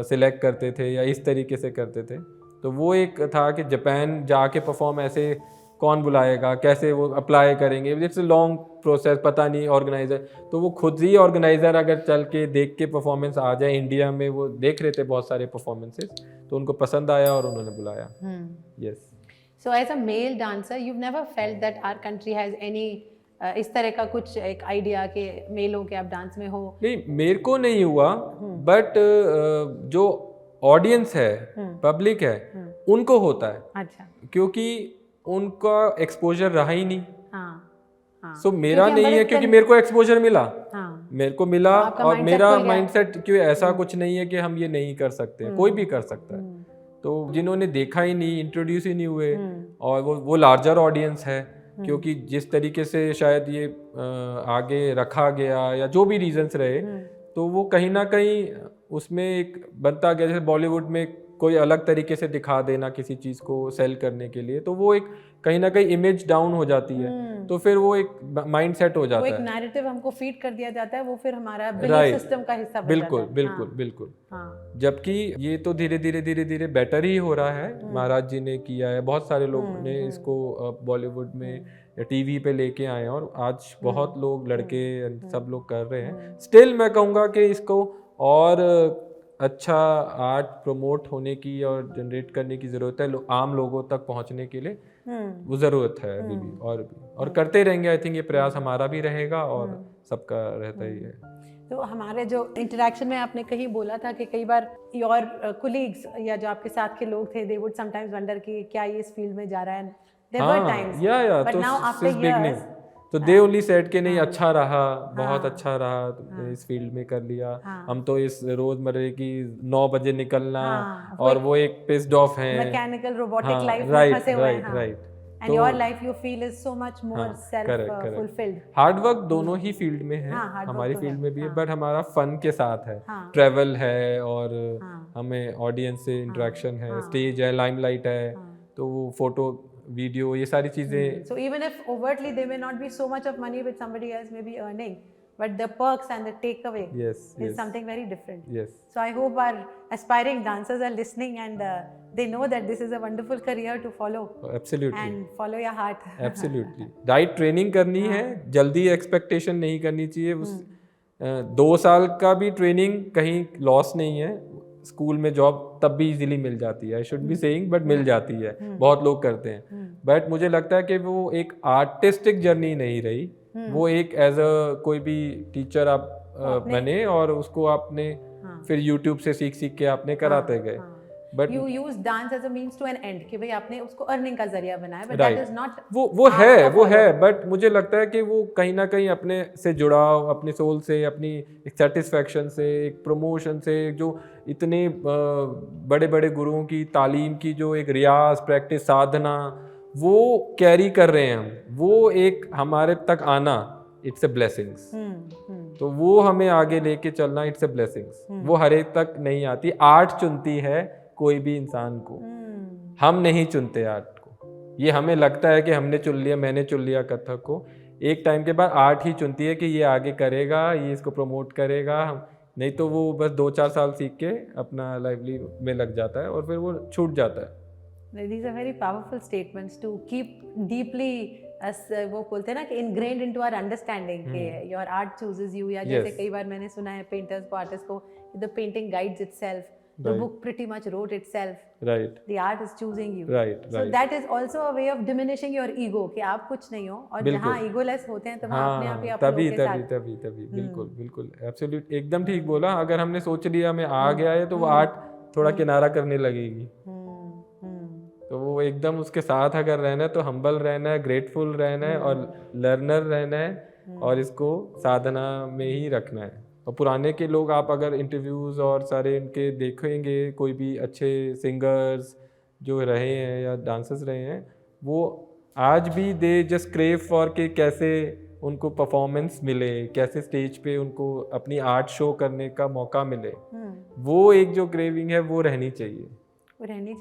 सिलेक्ट करते थे या इस तरीके से करते थे। तो वो एक था कि जापान जाके परफॉर्म ऐसे कौन बुलाएगा, कैसे वो अप्लाई करेंगे, इट्स अ लॉन्ग प्रोसेस, पता नहीं ऑर्गेनाइजर, तो वो खुद ही ऑर्गेनाइजर अगर चल के देख के परफॉर्मेंस आ जाए इंडिया में, वो देख रहे थे बहुत सारे परफॉर्मेंसेस, तो उनको पसंद आया और उन्होंने बुलाया। Yes. So as a male dancer, you've never felt that our country has any इस तरह का कुछ एक आइडिया कि मेलों के आप डांस में हो? नहीं, मेरे को नहीं हुआ, बट जो ऑडियंस है, पब्लिक है, उनको होता है। अच्छा। क्योंकि उनका एक्सपोजर रहा ही नहीं। हाँ। सो मेरा नहीं है क्योंकि मेरे को एक्सपोजर मिला। मेरे को मिला, और मेरा माइंडसेट क्यों ऐसा कुछ नहीं है कि हम ये नहीं कर सकते, कोई भी कर सकता है। तो जिन्होंने देखा ही नहीं, इंट्रोड्यूस ही नहीं हुए, और वो लार्जर ऑडियंस है, क्योंकि जिस तरीके से शायद ये आगे रखा गया या जो भी रीजंस रहे, तो वो कहीं ना कहीं उसमें एक बनता गया, जैसे बॉलीवुड में कोई अलग तरीके से दिखा देना किसी चीज़ को सेल करने के लिए, तो वो एक कहीं ना कहीं इमेज डाउन हो जाती है, तो फिर वो एक माइंड सेट हो जाता है, वो एक नैरेटिव हमको फीड कर दिया जाता है, वो फिर हमारा बिलीफ सिस्टम का हिस्सा बन जाता है। बिल्कुल। जबकि ये तो धीरे धीरे बेटर ही हो रहा है। महाराज जी ने किया है, बहुत सारे लोग ने इसको बॉलीवुड में या टीवी पे लेके आए हैं, और आज बहुत लोग, लड़के सब लोग कर रहे हैं। स्टिल मैं कहूँगा कि इसको और अच्छा आर्ट प्रमोट होने की और जनरेट करने की ज़रूरत है, आम लोगों तक पहुंचने के लिए वो ज़रूरत है अभी भी, और करते रहेंगे। आई थिंक ये प्रयास हमारा भी रहेगा और सबका रहता ही है। तो हमारे जो इंटरेक्शन में आपने कहीं बोला था कि कई बार योर कोलीग्स या जो आपके साथ के लोग थे, दे वुड समटाइम्स वंडर कि क्या ये इस फील्ड में जा रहा है। There were times, but now after years, तो दे ओनली सेड के नहीं, अच्छा रहा, बहुत अच्छा रहा, इस फील्ड में कर लिया। हम तो इस रोजमर्रे की 9 बजे निकलना, और वो एक पिस्ड ऑफ है, मैकेनिकल रोबोटिक लाइफ में फंसे हुए हैं। Right. And your life you feel is so much more self fulfilled. Hard work दोनों ही फील्ड में है, हमारी फील्ड में भी है, बट हमारा फन के साथ है, ट्रैवल है, और हमें ऑडियंस से इंटरेक्शन है, स्टेज है, लाइमलाइट है, तो वो फोटो वीडियो, ये सारी चीजें। So even if overtly they may not be so much of money which somebody else may be earning, but the perks and the takeaway Yes, is yes. something very different. Yes. So I hope our aspiring dancers are listening and they know that this is a wonderful career to follow Absolutely. and follow your heart. Absolutely right training करनी है, जल्दी expectation नहीं करनी चाहिए। उस 2 साल का भी ट्रेनिंग कहीं लॉस नहीं है। स्कूल में जॉब तब भी इजीली मिल जाती है, I should be saying, but मिल जाती है, बहुत लोग करते हैं। बट मुझे लगता है कि वो एक आर्टिस्टिक जर्नी नहीं रही, वो एक एज अ कोई भी टीचर आप बने और उसको आपने फिर यूट्यूब से सीख सीख के आपने कराते गए। But You use dance as a means to an end कि भाई आपने उसको अर्निंग का जरिया बनाया, but Right. that is not वो है बट मुझे लगता है कि वो कहीं ना कहीं अपने से जुड़ाव, अपनी सोल से, अपनी एक सेटिस्फैक्शन से, एक प्रमोशन से, जो इतने बड़े बड़े गुरुओं की तालीम की जो एक रियाज, प्रैक्टिस, साधना वो कैरी कर रहे हैं हम, वो एक हमारे तक आना, इट्स अ ब्लेसिंग्स। तो वो हमें आगे लेके चलना, इट्स अ ब्लेसिंग्स। वो हर एक तक नहीं आती, आर्ट चुनती है कोई भी इंसान को, हम नहीं चुनते आर्ट को। ये हमें लगता है कि हमने चुन लिया, मैंने चुन लिया कथक को, एक टाइम के बाद आर्ट ही चुनती है कि ये आगे करेगा, ये इसको प्रमोट करेगा। नहीं तो वो बस 2-4 साल सीख के अपना लाइवली में लग जाता है और फिर वो छूट जाता है। These are very powerful statements to keep deeply as वो बोलते हैं ना कि ingrained into our understanding कि your art chooses you, या जैसे कई बार मैंने सुना है पेंटर्स को, आर्टिस्ट को, the painting guides itself, the book pretty much wrote itself, right the art is choosing you, right so that is also a way of diminishing your ego कि आप कुछ नहीं हो, और जहाँ egoless होते हैं तो वहाँ अपने आप ही आप तभी लोगों के तभी साथ तभी तभी बिल्कुल बिल्कुल एब्सोल्यूट, एकदम ठीक बोला। अगर हमने सोच लिया मैं आ गया है तो वो आर्ट थोड़ा किनारा करने लगेगी। तो वो एकदम उसके साथ अगर रहना है तो हम्बल रहना है, ग्रेटफुल रहना है और लर्नर रहना है और इसको साधना में ही रखना है। और पुराने के लोग आप अगर इंटरव्यूज़ और सारे इनके देखेंगे, कोई भी अच्छे सिंगर्स जो रहे हैं या डांसर्स रहे हैं, वो आज भी दे जस्ट क्रेव फॉर के कैसे उनको परफॉर्मेंस मिले, कैसे स्टेज पे उनको अपनी आर्ट शो करने का मौका मिले। वो एक जो क्रेविंग है वो रहनी चाहिए, वो रहनी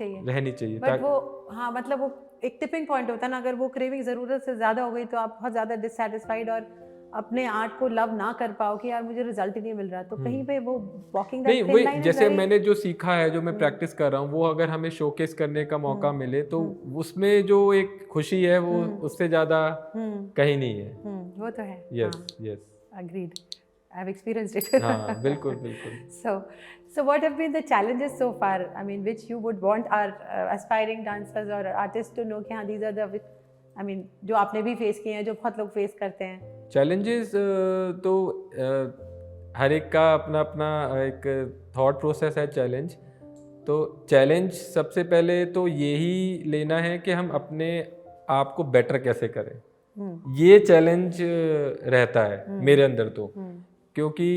चाहिए। ताकि बट वो हाँ मतलब वो एक टिपिंग पॉइंट होता है ना, अगर वो क्रेविंग ज़रूरत से ज़्यादा हो गई तो आप बहुत ज़्यादा डिससेटिस्फाइड और अपने आर्ट को लव ना कर पाओ कि यार मुझे रिजल्ट ही नहीं मिल रहा, तो कहीं पे वो वॉकिंग नहीं, वही जैसे मैंने जो सीखा है, जो मैं प्रैक्टिस कर रहा हूँ, वो अगर हमें शोकेस करने का मौका मिले तो उसमें जो एक खुशी है वो उससे ज़्यादा कहीं नहीं है। वो तो है। Yes yes agreed, I have experienced it. हाँ बिल्कुल बिल्कुल। So what have been the challenges so far? I mean, which you would want our aspiring dancers or artists to know कि हाँ these are the, I mean, जो आपने भी face किए हैं, जो बहुत लोग फेस करते हैं। चैलेंजेस तो हर एक का अपना अपना एक थॉट प्रोसेस है। चैलेंज तो चैलेंज सबसे पहले तो यही लेना है कि हम अपने आप को बेटर कैसे करें, ये चैलेंज रहता है मेरे अंदर तो। क्योंकि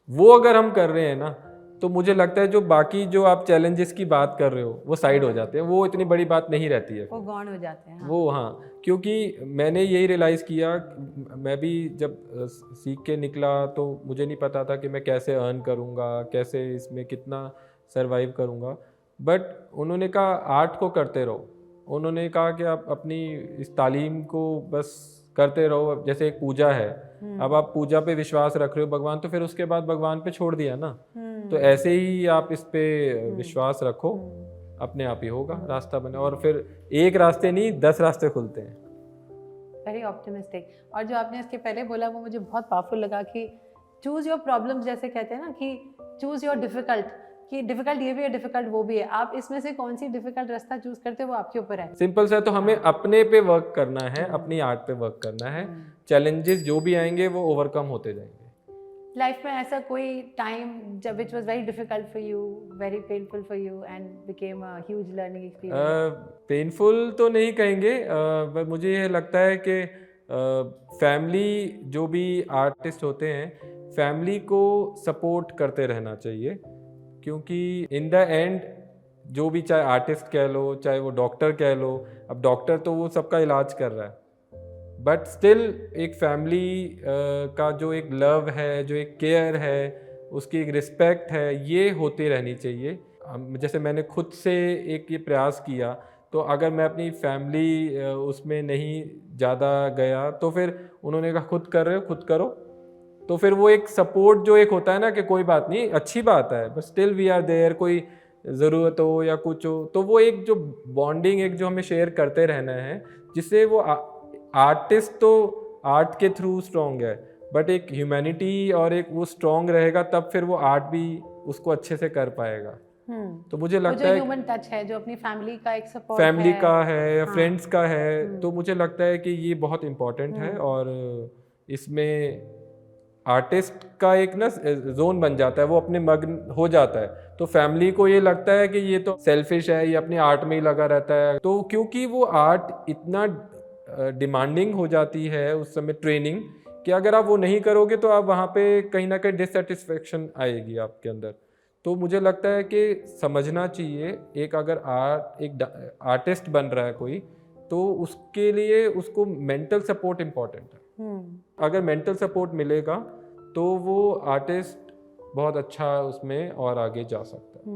वो अगर हम कर रहे हैं ना तो मुझे लगता है जो बाकी जो आप चैलेंजेस की बात कर रहे हो वो साइड हो जाते हैं, वो इतनी बड़ी बात नहीं रहती है, वो गौण हो जाते हैं। वो हाँ, क्योंकि मैंने यही रियलाइज़ किया, मैं भी जब सीख के निकला तो मुझे नहीं पता था कि मैं कैसे अर्न करूँगा, कैसे इसमें कितना सरवाइव करूँगा। बट उन्होंने कहा आर्ट को करते रहो, उन्होंने कहा कि आप अपनी इस तालीम को बस करते रहो। जैसे एक पूजा है, अब आप पूजा पे विश्वास रख रहे हो भगवान, तो फिर उसके बाद भगवान पे छोड़ दिया ना, तो ऐसे ही आप इस पे विश्वास रखो, अपने आप ही होगा, रास्ता बने। और फिर एक रास्ते नहीं 10 रास्ते खुलते हैं। Very optimistic. और जो आपने इसके पहले बोला वो मुझे बहुत पावरफुल लगा कि चूज योर प्रॉब्लम्स, जैसे कहते हैं ना कि चूज योर डिफिकल्ट, कि डिफिकल्ट ये भी है, डिफिकल्ट वो भी है, आप इसमें से कौन सी डिफिकल्ट रास्ता चूज करते हो वो आपके ऊपर है। सिंपल सा, तो हमें अपने पे वर्क करना है, अपनी आर्ट पे वर्क करना है। चैलेंजेस जो भी आएंगे वो ओवरकम होते जाएंगे। लाइफ में ऐसा कोई टाइम जब which was very difficult for you, very painful for you and became a huge learning experience? Painful तो नहीं कहेंगे, पर मुझे ये लगता है कि फैमिली, जो भी आर्टिस्ट होते हैं, फैमिली को सपोर्ट करते रहना चाहिए। क्योंकि इन द एंड जो भी, चाहे आर्टिस्ट कह लो, चाहे वो डॉक्टर कह लो, अब डॉक्टर तो वो सबका इलाज कर रहा है, बट स्टिल एक फैमिली का जो एक लव है, जो एक केयर है, उसकी एक रिस्पेक्ट है, ये होती रहनी चाहिए। जैसे मैंने खुद से एक ये प्रयास किया, तो अगर मैं अपनी फैमिली उसमें नहीं ज़्यादा गया तो फिर उन्होंने कहा खुद कर रहे हो खुद करो, तो फिर वो एक सपोर्ट जो एक होता है ना कि कोई बात नहीं, अच्छी बात है, but still we are there, कोई ज़रूरत हो या कुछ हो, तो वो एक जो बॉन्डिंग एक जो हमें शेयर करते रहना है, जिससे वो आर्टिस्ट तो आर्ट के थ्रू स्ट्रॉन्ग है, बट एक ह्यूमैनिटी और एक वो स्ट्रॉन्ग रहेगा, तब फिर वो आर्ट भी उसको अच्छे से कर पाएगा। तो मुझे लगता है ह्यूमन टच है, जो अपनी फैमिली का एक सपोर्ट फैमिली है, का है या फ्रेंड्स का है, तो मुझे लगता है कि ये बहुत इम्पोर्टेंट है। और इसमें आर्टिस्ट का एक ना जोन बन जाता है, वो अपने मग्न हो जाता है, तो फैमिली को ये लगता है कि ये तो सेल्फिश है, ये अपनी आर्ट में ही लगा रहता है। तो क्योंकि वो आर्ट इतना डिमांडिंग हो जाती है उस समय ट्रेनिंग, कि अगर आप वो नहीं करोगे तो आप वहाँ पे कहीं ना कहीं डिससेटिस्फेक्शन आएगी आपके अंदर। तो मुझे लगता है कि समझना चाहिए, एक अगर एक आर्टिस्ट बन रहा है कोई, तो उसके लिए उसको मेंटल सपोर्ट इम्पॉर्टेंट है। अगर मेंटल सपोर्ट मिलेगा तो वो आर्टिस्ट बहुत अच्छा उसमें और आगे जा सकता है।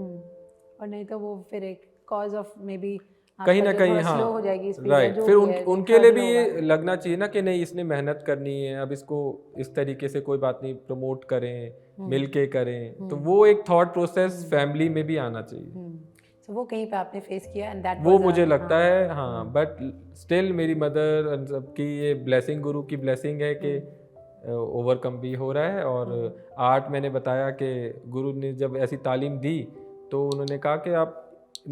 और नहीं तो वो फिर एक कॉज ऑफ मे बी कहीं ना कहीं, हाँ, स्लो हो जाएगी स्पीड, राइट। फिर उनके लिए भी ये लगना चाहिए ना कि नहीं, इसने मेहनत करनी है, अब इसको इस तरीके से कोई बात नहीं, प्रमोट करें, मिलके करें। तो वो एक थॉट प्रोसेस फैमिली में भी आना चाहिए। तो वो कहीं पे आपने फेस किया एंड दैट वो मुझे लगता है, हाँ, बट स्टिल मेरी मदर सबकी ये ब्लेसिंग, गुरु की ब्लेसिंग है कि ओवरकम भी हो रहा है। और आर्ट मैंने बताया कि गुरु ने जब ऐसी तालीम दी तो उन्होंने कहा कि आप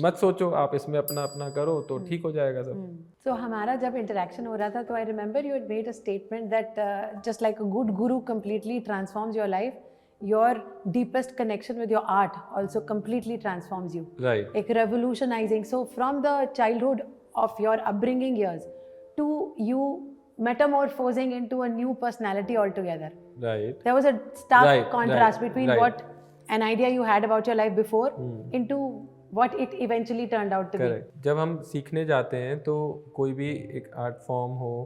मत सोचो, आप इसमें अपना अपना करो तो ठीक हो जाएगा सब। सो हमारा जब इंटरेक्शन हो रहा था तो I remember you had made a statement that just like a good guru completely transforms your life, your deepest connection with your art also completely transforms you, right, like revolutionizing. So from the childhood of your upbringing years to you metamorphosing into a new personality altogether, right, there was a stark right, contrast right, between right. what an idea you had about your life before into what it eventually turned out to Correct. जब हम सीखने जाते हैं तो कोई भी एक art form हो,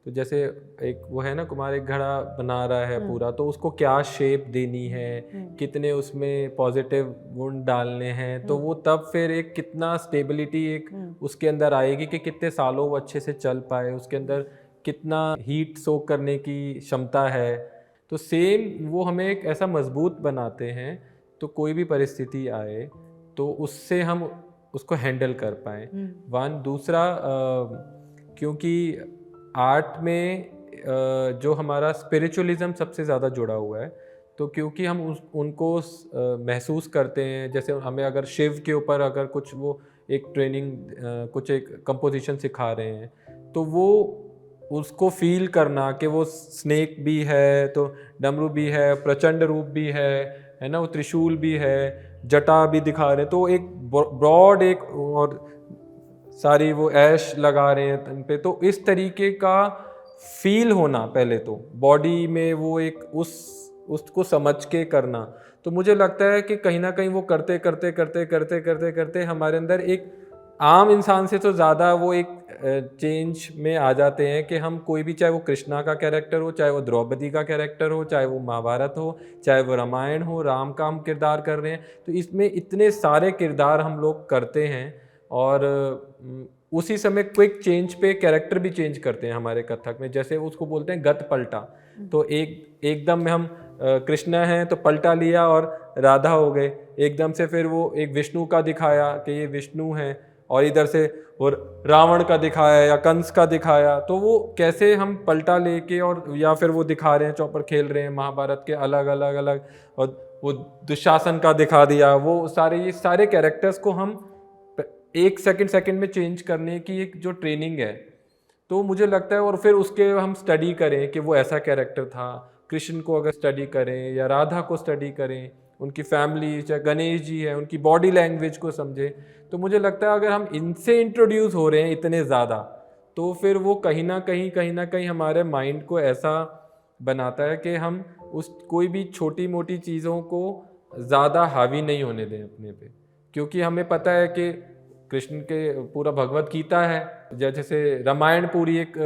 तो जैसे एक वो है ना, कुमार एक घड़ा बना रहा है पूरा, तो उसको क्या शेप देनी है, कितने उसमें पॉजिटिव गुण डालने हैं, तो वो तब फिर एक कितना स्टेबिलिटी एक उसके अंदर आएगी कि कितने सालों वो अच्छे से चल पाए, उसके अंदर कितना हीट सोक करने की क्षमता है। तो सेम वो हमें एक ऐसा मजबूत बनाते हैं, तो कोई भी परिस्थिति आए तो उससे हम उसको हैंडल कर पाएँ। वन, दूसरा क्योंकि आर्ट में जो हमारा स्पिरिचुअलिज्म सबसे ज़्यादा जुड़ा हुआ है, तो क्योंकि हम उनको महसूस करते हैं, जैसे हमें अगर शिव के ऊपर अगर कुछ वो एक ट्रेनिंग कुछ एक कंपोजिशन सिखा रहे हैं, तो वो उसको फील करना कि वो स्नेक भी है, तो डमरू भी है, प्रचंड रूप भी है ना, वो त्रिशूल भी है, जटा भी दिखा रहे हैं, तो एक ब्रॉड एक, और सारी वो ऐश लगा रहे हैं तन पे, तो इस तरीके का फील होना पहले तो बॉडी में, वो एक उसको समझ के करना। तो मुझे लगता है कि कहीं ना कहीं वो करते करते करते करते करते करते हमारे अंदर एक आम इंसान से तो ज़्यादा वो एक चेंज में आ जाते हैं कि हम कोई भी, चाहे वो कृष्णा का कैरेक्टर हो, चाहे वो द्रौपदी का कैरेक्टर हो, चाहे वो महाभारत हो, चाहे वो रामायण हो, राम का हम किरदार कर रहे हैं, तो इसमें इतने सारे किरदार हम लोग करते हैं, और उसी समय क्विक चेंज पे कैरेक्टर भी चेंज करते हैं हमारे कथक में। जैसे उसको बोलते हैं गत पलटा, तो एकदम में हम कृष्ण हैं तो पलटा लिया और राधा हो गए, एकदम से फिर वो एक विष्णु का दिखाया कि ये विष्णु हैं, और इधर से वो रावण का दिखाया या कंस का दिखाया, तो वो कैसे हम पलटा लेके, और या फिर वो दिखा रहे हैं चौपर खेल रहे हैं महाभारत के अलग अलग अलग, और वो दुशासन का दिखा दिया, वो ये सारे कैरेक्टर्स को हम एक सेकंड में चेंज करने की एक जो ट्रेनिंग है, तो मुझे लगता है, और फिर उसके हम स्टडी करें कि वो ऐसा कैरेक्टर था, कृष्ण को अगर स्टडी करें या राधा को स्टडी करें, उनकी फैमिली, चाहे गणेश जी है, उनकी बॉडी लैंग्वेज को समझें, तो मुझे लगता है अगर हम इनसे इंट्रोड्यूस हो रहे हैं इतने ज़्यादा, तो फिर वो कहीं ना कहीं हमारे माइंड को ऐसा बनाता है कि हम उस कोई भी छोटी मोटी चीज़ों को ज़्यादा हावी नहीं होने दें अपने पे, क्योंकि हमें पता है कि कृष्ण के पूरा भगवत गीता है, जैसे रामायण पूरी एक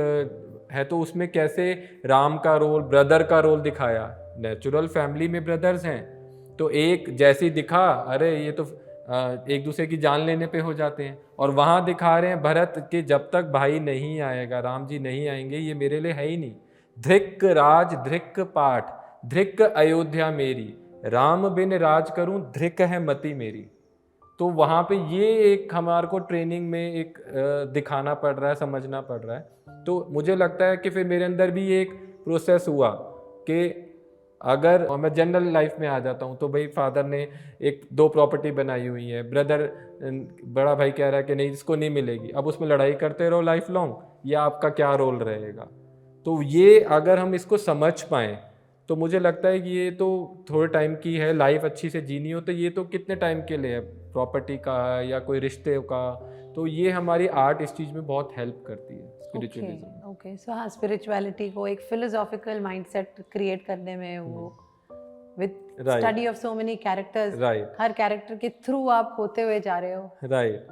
है, तो उसमें कैसे राम का रोल, ब्रदर का रोल दिखाया, नेचुरल फैमिली में ब्रदर्स हैं, तो एक जैसी दिखा, अरे ये तो एक दूसरे की जान लेने पे हो जाते हैं, और वहाँ दिखा रहे हैं भरत के जब तक भाई नहीं आएगा, राम जी नहीं आएंगे, ये मेरे लिए है ही नहीं, धृक राज धृक पाठ, धृक अयोध्या मेरी, राम बिन राज करूं, धृक है मति मेरी। तो वहाँ पे ये एक हमारे को ट्रेनिंग में एक दिखाना पड़ रहा है, समझना पड़ रहा है। तो मुझे लगता है कि फिर मेरे अंदर भी एक प्रोसेस हुआ कि अगर मैं जनरल लाइफ में आ जाता हूँ तो भाई फादर ने एक 2 प्रॉपर्टी बनाई हुई है, ब्रदर बड़ा भाई कह रहा है कि नहीं इसको नहीं मिलेगी, अब उसमें लड़ाई करते रहो लाइफ लॉन्ग, या आपका क्या रोल रहेगा। तो ये अगर हम इसको समझ पाएँ तो मुझे लगता है कि ये तो थोड़े टाइम की है, लाइफ अच्छी से जीनी हो तो ये तो कितने टाइम के लिए है, प्रॉपर्टी का या कोई रिश्ते का। तो ये हमारी आर्ट इस चीज़ में बहुत हेल्प करती है, स्पिरिचुअलिज्म। ओके, सो हाँ, स्पिरिचुअलिटी को एक फिलोसॉफिकल माइंडसेट क्रिएट करने में वो with study of so many characters, her character के थ्रू आप होते हुए जा रहे हो,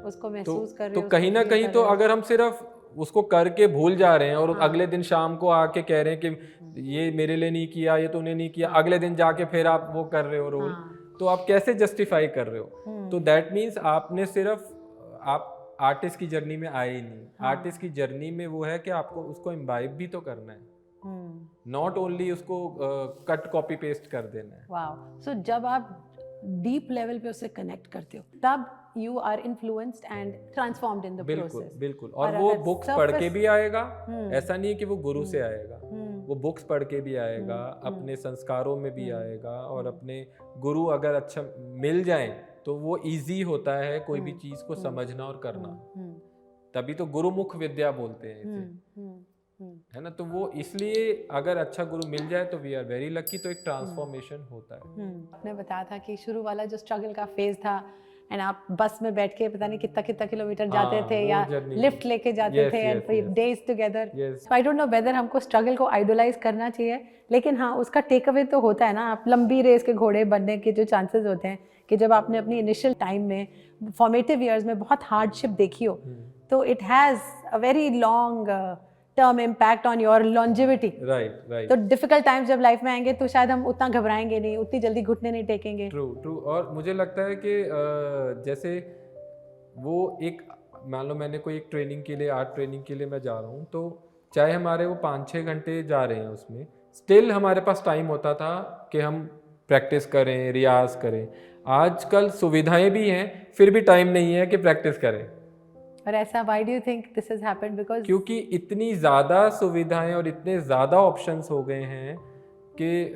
उसको महसूस कर रहे हो। तो कहीं ना कहीं तो अगर हम सिर्फ उसको करके भूल जा रहे हैं और अगले दिन शाम को आके कह रहे हैं कि ये मेरे लिए नहीं किया, ये तूने नहीं किया, अगले दिन जाके फिर आप वो कर रहे हो रोल, तो आप कैसे जस्टिफाई कर रहे हो। तो दैट मीन्स आपने सिर्फ आप आर्टिस्ट की जर्नी में आए ही नहीं। आर्टिस्ट की जर्नी में वो है कि आपको उसको इम्बाइब भी तो करना है, नॉट ओनली उसको कट कॉपी पेस्ट कर देना है। वाओ, सो जब आप डीप लेवल पे उससे कनेक्ट करते हो तब you are influenced and transformed in the process. बिल्कुल। और वो बुक्स पढ़ के भी आएगा, ऐसा नहीं है कि वो गुरु से आएगा, वो बुक्स पढ़ के भी आएगा, अपने संस्कारों में भी आएगा, और अपने गुरु अगर अच्छा मिल जाए तो वो इजी होता है कोई भी चीज को समझना और करना। तभी तो गुरुमुख विद्या बोलते हैं इसे, है ना। तो वो इसलिए अगर अच्छा गुरु मिल जाए तो वी आर वेरी लकी, तो एक ट्रांसफॉर्मेशन होता है। आपने बताया था कि शुरू वाला जो स्ट्रगल का फेज था, एंड आप बस में बैठ के पता नहीं कितना किलोमीटर जाते थे या लिफ्ट लेके जाते थे, एंड फिर days together. So I don't know whether हमको स्ट्रगल को आइडोलाइज करना चाहिए, लेकिन हाँ उसका टेक अवे तो होता है ना। आप लंबी रेस के घोड़े बनने के जो चांसेस होते हैं कि जब आपने अपनी इनिशियल टाइम में फॉर्मेटिव ईयर्स में बहुत हार्डशिप देखी हो, तो it has a very long term impact on your longevity. Right. तो डिफिकल्ट टाइम्स जब लाइफ में आएंगे तो शायद हम उतना घबराएंगे नहीं, उतनी जल्दी घुटने नहीं टेकेंगे। ट्रू। और मुझे लगता है कि जैसे वो एक मान लो मैंने कोई एक ट्रेनिंग के लिए, आर्ट ट्रेनिंग के लिए मैं जा रहा हूँ, तो चाहे हमारे वो 5-6 घंटे जा रहे हैं, उसमें स्टिल हमारे पास टाइम होता था कि हम प्रैक्टिस करें, रियाज करें। आजकल सुविधाएं भी हैं फिर भी टाइम नहीं है कि प्रैक्टिस करें। और ऐसा why do you think this has happened? Because क्योंकि इतनी ज़्यादा सुविधाएं और इतने ज़्यादा ऑप्शंस हो गए हैं कि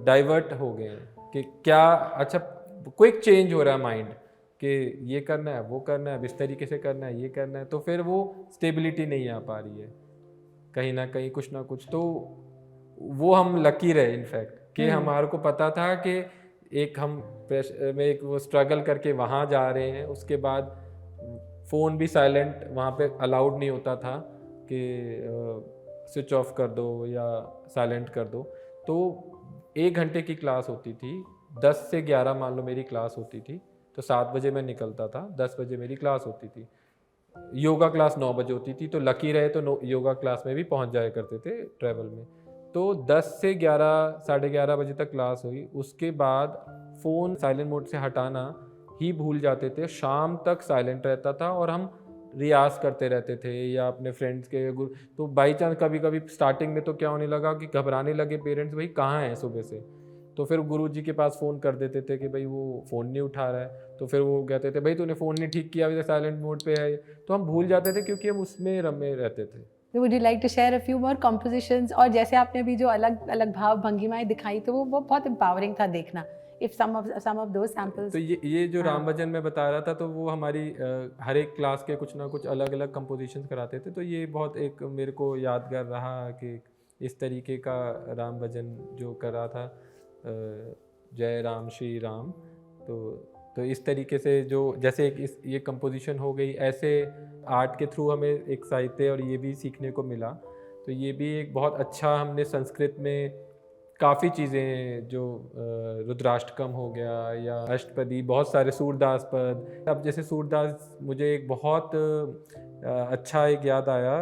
डाइवर्ट हो गए हैं कि क्या अच्छा क्विक चेंज हो रहा है माइंड कि ये करना है, वो करना है, इस तरीके से करना है, ये करना है, तो फिर वो स्टेबिलिटी नहीं आ पा रही है कहीं ना कहीं, कुछ ना कुछ। तो वो हम लकी रहे इनफैक्ट कि हमारे को पता था कि एक हम में एक वो स्ट्रगल करके वहाँ जा रहे हैं, उसके बाद फ़ोन भी साइलेंट वहाँ पे अलाउड नहीं होता था कि स्विच ऑफ कर दो या साइलेंट कर दो। तो 1 घंटे की क्लास होती थी, 10 से 11 मान लो मेरी क्लास होती थी, तो 7 बजे मैं निकलता था, 10 बजे मेरी क्लास होती थी। योगा क्लास 9 बजे होती थी, तो लकी रहे तो योगा क्लास में भी पहुँच जाया करते थे ट्रैवल में। तो 10 से 11 साढ़े 11 बजे तक क्लास हुई, उसके बाद फ़ोन साइलेंट मोड से हटाना ही भूल जाते थे, शाम तक साइलेंट रहता था और हम रियाज करते रहते थे या अपने फ्रेंड्स के तो बाई चांस कभी कभी स्टार्टिंग में तो क्या होने लगा कि घबराने लगे पेरेंट्स, भाई कहाँ हैं सुबह से, तो फिर गुरुजी के पास फ़ोन कर देते थे कि भाई वो फ़ोन नहीं उठा रहा है, तो फिर वो कहते थे भाई तूने फ़ोन नहीं ठीक किया, अभी साइलेंट मोड पे है, तो हम भूल जाते थे क्योंकि हम उसमें रमे रहते थे। Would you like to share a few more compositions? और जैसे आपने अभी जो अलग अलग भाव भंगिमाएं दिखाई, तो वो बहुत एम्पावरिंग था देखना। If some of those samples, तो ये जो राम भजन मैं बता रहा था, तो वो हमारी हर एक क्लास के कुछ ना कुछ अलग अलग कंपोजिशंस कराते थे, तो ये बहुत एक मेरे को यादगार रहा कि इस तरीके का राम भजन जो कर रहा था, जय राम श्री राम। तो इस तरीके से जो जैसे ये कंपोजिशन हो गई, ऐसे आर्ट के थ्रू हमें एक साहित्य और ये भी सीखने को मिला। तो ये भी एक बहुत अच्छा, हमने संस्कृत में काफ़ी चीज़ें जो रुद्राष्टकम हो गया या अष्टपदी, बहुत सारे सूरदास पद। अब जैसे सूरदास, मुझे एक बहुत अच्छा एक याद आया,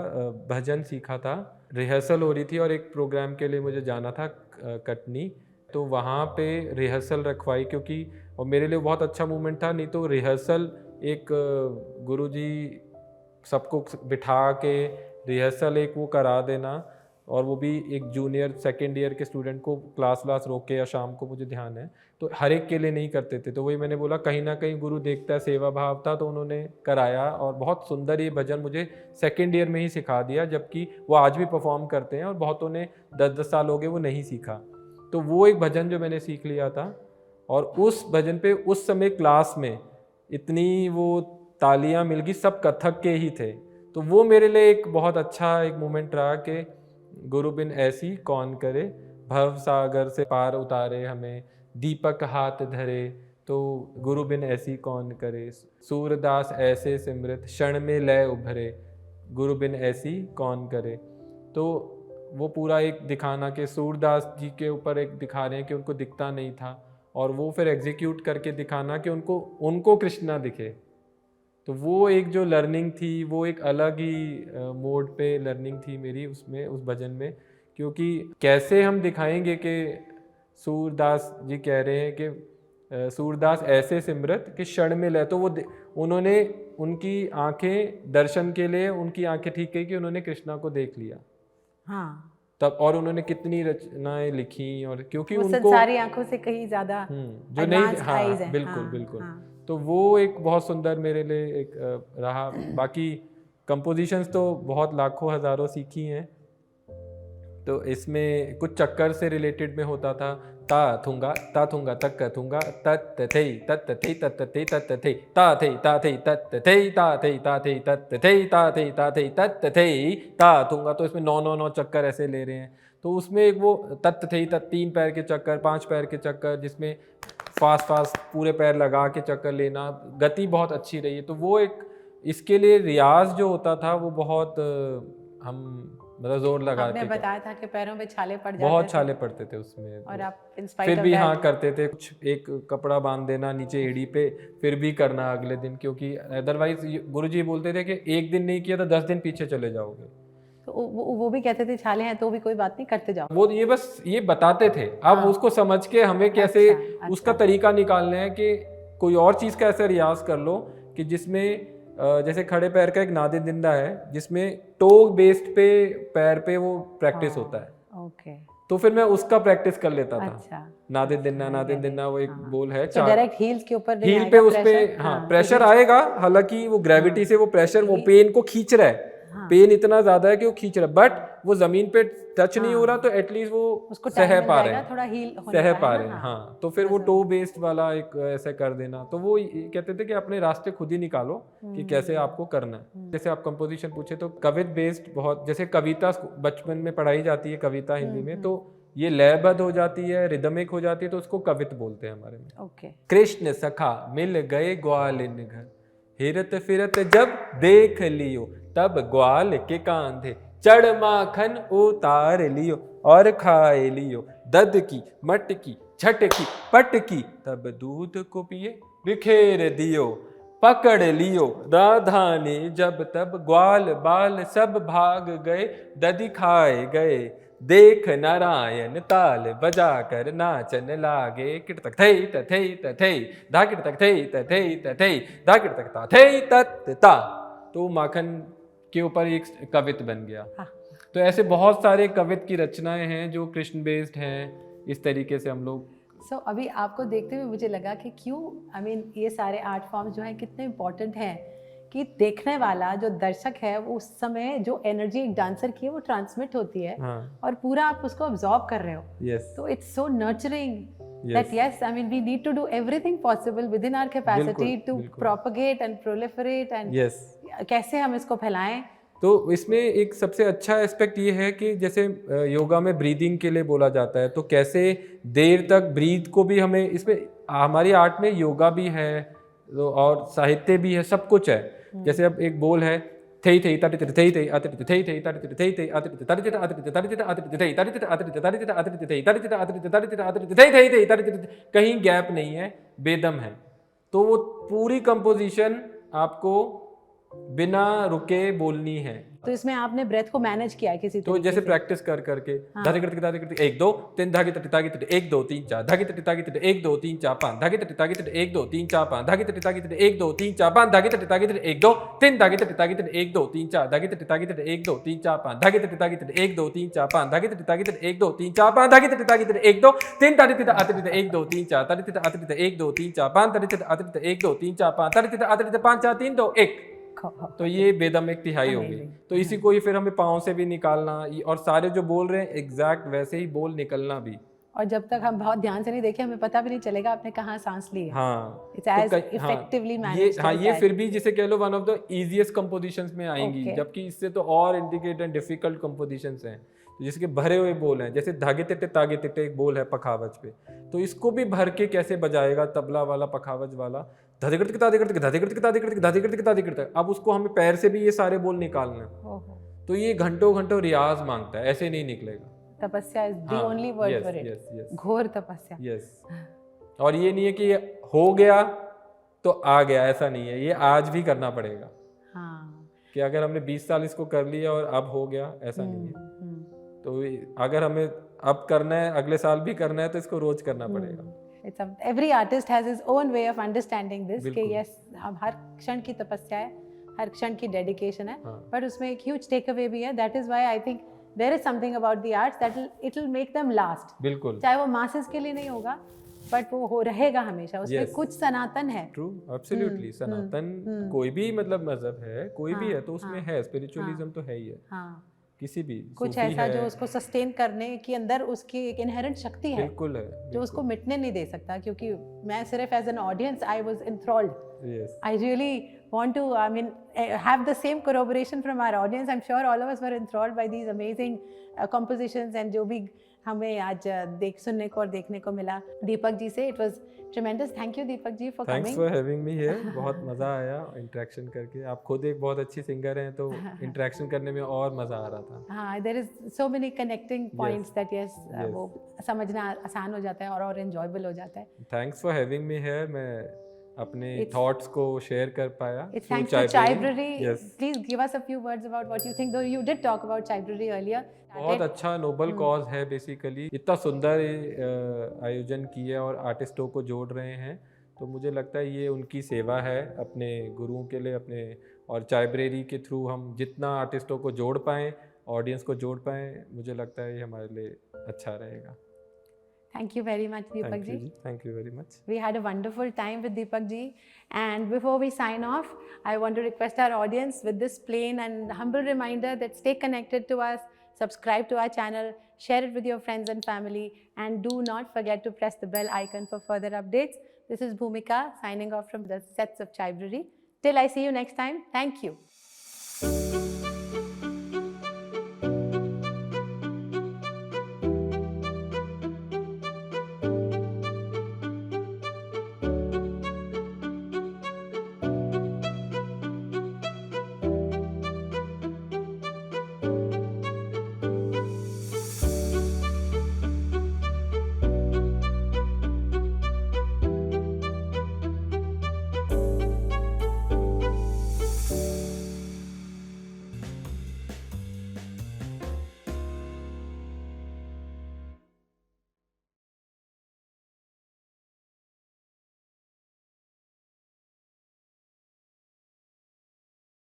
भजन सीखा था, रिहर्सल हो रही थी और एक प्रोग्राम के लिए मुझे जाना था कटनी, तो वहाँ पे रिहर्सल रखवाई, क्योंकि और मेरे लिए बहुत अच्छा मोमेंट था। नहीं तो रिहर्सल एक गुरुजी सबको बिठा के रिहर्सल एक वो करा देना, और वो भी एक जूनियर सेकेंड ईयर के स्टूडेंट को क्लास रोक के, या शाम को मुझे ध्यान है, तो हर एक के लिए नहीं करते थे। तो वही मैंने बोला कहीं ना कहीं गुरु देखता है, सेवा भाव था, तो उन्होंने कराया और बहुत सुंदर ये भजन मुझे सेकेंड ईयर में ही सिखा दिया, जबकि वो आज भी परफॉर्म करते हैं और बहुतों ने 10-10 साल हो गए वो नहीं सीखा। तो वो एक भजन जो मैंने सीख लिया था, और उस भजन पे उस समय क्लास में इतनी वो तालियां मिल गई, सब कथक के ही थे। तो वो मेरे लिए एक बहुत अच्छा एक मोमेंट रहा कि गुरु बिन ऐसी कौन करे, भव सागर से पार उतारे हमें, दीपक हाथ धरे तो गुरु बिन ऐसी कौन करे, सूरदास ऐसे सिमृत क्षण में लय उभरे, गुरु बिन ऐसी कौन करे। तो वो पूरा एक दिखाना कि सूरदास जी के ऊपर एक दिखा रहे हैं कि उनको दिखता नहीं था, और वो फिर एग्जीक्यूट करके दिखाना कि उनको कृष्णा दिखे। तो वो एक जो लर्निंग थी, वो एक अलग ही मोड पे लर्निंग थी मेरी उसमें, उस भजन में। क्योंकि कैसे हम दिखाएंगे कि सूरदास जी कह रहे हैं कि सूरदास ऐसे सिमरत कि क्षण में लय, तो वो उन्होंने उनकी आंखें दर्शन के लिए उनकी आंखें ठीक की कि उन्होंने कृष्णा को देख लिया। हाँ, तब और उन्होंने कितनी रचनाएं लिखी, और क्योंकि वो उनको संसारी आंखों से कहीं ज्यादा जो नहीं, हाँ बिल्कुल बिल्कुल। तो वो एक बहुत सुंदर मेरे लिए एक रहा। बाकी कंपोजिशंस तो बहुत लाखों हजारों सीखी हैं। तो इसमें कुछ चक्कर से रिलेटेड में होता था, ता थूंगा तक थूंगा तत थे तत थे तत थे तत थे ता थे तत थे ता थे तत थे ता थे तत थे ता थूंगा। तो इसमें 9 चक्कर ऐसे ले रहे हैं। तो उसमें एक वो तत थे तत 3 पैर के चक्कर, 5 पैर के चक्कर, जिसमें फास्ट पूरे पैर लगा के चक्कर लेना, गति बहुत अच्छी रही है। तो वो एक इसके लिए रियाज जो होता था वो बहुत हम मतलब जोर लगा के, बताया था कि पैरों पे छाले पड़ जाते बहुत थे, छाले पड़ते थे उसमें, और आप फिर भी हाँ करते थे। कुछ एक कपड़ा बांध देना नीचे एड़ी पे, फिर भी करना अगले दिन, क्योंकि अदरवाइज गुरुजी बोलते थे कि एक दिन नहीं किया तो 10 दिन पीछे चले जाओगे। तो वो भी कहते थे छाले हैं तो भी कोई बात नहीं, करते जाओ। वो ये बस ये बताते थे। अब उसको समझ के हमें कैसे उसका तरीका निकालना है कि कोई और चीज़ का ऐसा रियाज कर लो कि जिसमें जैसे खड़े पैर का एक नादे दिंदा है, जिसमें टो बेस्ड पे पैर पे वो प्रैक्टिस होता है। ओके, तो फिर मैं उसका प्रैक्टिस कर लेता था। अच्छा, नादे दिन्ना वो एक बोल है, तो डायरेक्ट हील्स के ऊपर हील पे उस पे हाँ प्रेशर आएगा, हालांकि वो ग्रेविटी से वो प्रेशर वो पेन को खींच रहा है, पेन इतना ज्यादा है कि वो खींच रहा है, बट वो जमीन पे टच नहीं हो रहा, तो एटलीस्ट वो उसको सह पा रहे हैं, थोड़ा हील सह पा रहे हैं। हाँ, तो फिर वो टो बेस्ड वाला एक ऐसा कर देना। तो वो कहते थे कि अपने रास्ते खुद ही निकालो कि कैसे आपको करना है। जैसे आप कंपोजिशन पूछे तो कवित बेस्ड बहुत, जैसे कविता बचपन में पढ़ाई जाती है कविता हिंदी में, तो ये लयबद्ध हो जाती है, रिदमिक हो जाती है, तो उसको कवित बोलते हैं हमारे में। ओके, कृष्ण सखा मिल गए ग्वालिन घर, हिरत फिरत जब देख लियो, तब ग्वाल के कांधे चढ़ माखन उतार लियो, और खाए लियो दद की मटकी छटकी पटकी, तब दूध को पिए बिखेर दियो, पकड़ लियो राधा ने जब तब, ग्वाल बाल सब भाग गए, दधि खाए गए, देख नारायण ताल बजा कर नाचन लागे, किटतक थे तथे तथे धा किटतक थे तथे तथे धा किटतक ता थे तत ता। तो माखन के ऊपर एक कवित बन गया। तो ऐसे बहुत सारे कवित की रचनाएं हैं जो कृष्ण बेस्ड हैं। इस तरीके से हम लोग अभी आपको देखते हुए मुझे लगा कि क्यों ये सारे आर्ट फॉर्म्स जो हैं कितने इम्पोर्टेंट हैं, कि देखने वाला जो दर्शक है वो उस समय जो एनर्जी एक डांसर की है वो ट्रांसमिट होती है, और पूरा आप उसको अब्सॉर्ब कर रहे हो। तो it's so nurturing that yes, we need to do everything possible within our capacity to propagate and proliferate and कैसे हम इसको फैलाएं। तो इसमें एक सबसे अच्छा एस्पेक्ट ये है कि जैसे योगा में ब्रीदिंग के लिए बोला जाता है, तो कैसे देर तक ब्रीथ को भी हमें, इसमें हमारी आर्ट में योगा भी है और साहित्य भी है, सब कुछ है। जैसे अब एक बोल है थई थई तरित थई थई अतिरित थई थई तरित थई थई अतिरित तरित अतिरित तरित अतिरित थई तरित अतिरित तरित अतिरित थई तरित अतिरित तरित अतिरित थई थई थई तरित, कहीं गैप नहीं है, बेदम है। तो वो पूरी कंपोजिशन आपको बिना रुके बोलनी है। तो इसमें आपने ब्रेथ को मैनेज किया है किसी तो तरीके जैसे से? प्रैक्टिस कर करके धागे तट धागे तट 1 2 3 धागे तट धागे तट 1 2 3 4 धागे तट धागे तट 1 2 3 4 5 धागे तट धागे तट 1 2 3 4 5 धागे तट धागे तट 1 2 3 4 5 धागे तट धागे तट 1 2 3 धागे तट धागे तट 1 2 3 4 धागे तट धागे तट 1 2 3 4 5 धागे तट धागे तट 1 2 3 4 5 धागे तट धागे तट 1 2 3 4 5 धागे तट धागे तट 1 2 3 धागे तट आते तट 1 2 3 4 धागे तट आते तट 1 2 3 4 5 धागे तट आते तट 1 2 3 4 5 धागे तट आते तट 5 4 3 2 1। तो ये बेदम एक तिहाई हो गई। तो इसी को ही फिर हमें पाँव से भी निकालना और सारे जो बोल रहे हैं एग्जैक्ट वैसे ही बोल निकलना भी। और जब तक हम बहुत ध्यान से नहीं देखें हमें पता भी नहीं चलेगा आपने कहाँ सांस ली है। हाँ, It's as effectively managed ये as that. फिर भी जिसे कह लो one of the easiest compositions में आएंगी। Okay. जबकि इससे तो और इंट्रिकेट एंड डिफिकल्ट कंपोजिशंस हैं तो जिसके भरे हुए बोल हैं। जैसे धागे तिट्टे तागे तिट्टे एक बोल है पखावज पे, तो इसको भी भर के कैसे बजाएगा तबला वाला पखावज वाला अब उसको हमें पैर से भी ये सारे बोल निकालना है। तो ये घंटों घंटों रियाज मांगता है, ऐसे नहीं निकलेगा। तपस्या is the only word for it. घोर तपस्या। यस। और ये नहीं है कि हो गया तो आ गया, ऐसा नहीं है। ये आज भी करना पड़ेगा। हाँ। कि अगर हमने 20 साल इसको कर लिया और अब हो गया, ऐसा नहीं है। तो अगर हमें अब करना है, अगले साल भी करना है, तो इसको रोज करना पड़ेगा। Every artist has his own way of understanding this कि yes, अब हर क्षण की तपस्या है, हर क्षण की डेडिकेशन है, पर उसमें एक huge takeaway भी है। That is why I think there is something about the arts that it will make them last। बिल्कुल। चाहे वो masses के लिए नहीं होगा, but वो हो रहेगा हमेशा। उसमें कुछ सनातन है। True, absolutely। सनातन कोई भी मतलब मजहब है, कोई भी है, तो उसमें है स्पिरिचुअलिज्म तो है ही है। हाँ। किसी भी कुछ ऐसा जो उसको सस्टेन करने के अंदर उसकी एक इनहेरेंट शक्ति है। बिल्कुल है। जो उसको मिटने नहीं दे सकता। क्योंकि मैं सिर्फ as an audience I was enthralled। I really want to have the same corroboration from our audience। I'm sure all of us were enthralled by these amazing compositions and जो भी हमें आज सुनने को और देखने को मिला दीपक जी से। It was tremendous। Thank you Deepak ji for coming। Thanks for having me here। बहुत मज़ा आया इंटरेक्शन करके। आप खुद एक बहुत अच्छी सिंगर हैं तो इंटरेक्शन करने में और मज़ा आ रहा था। हाँ, there is so many connecting points that yes, वो समझना आसान हो जाता है और enjoyable हो जाता है। Thanks for having me here। मैं अपने थॉट्स को शेयर कर पाया। It's thanks to Chaibrary। Please give us a few words about what you think, though you did talk about Chaibrary earlier। बहुत अच्छा नोबल कॉज है बेसिकली। इतना सुंदर आयोजन किया और आर्टिस्टों को जोड़ रहे हैं, तो मुझे लगता है ये उनकी सेवा है अपने गुरुओं के लिए। अपने और चाइब्रेरी के थ्रू हम जितना आर्टिस्टों को जोड़ पाएँ, ऑडियंस को जोड़ पाएँ, मुझे लगता है ये हमारे लिए अच्छा रहेगा। Thank you very much, Deepak ji. Thank you very much. We had a wonderful time with Deepak ji. And before we sign off, I want to request our audience with this plain and humble reminder that stay connected to us, subscribe to our channel, share it with your friends and family, and do not forget to press the bell icon for further updates. This is Bhumika signing off from the sets of Chaibrary. Till I see you next time, thank you.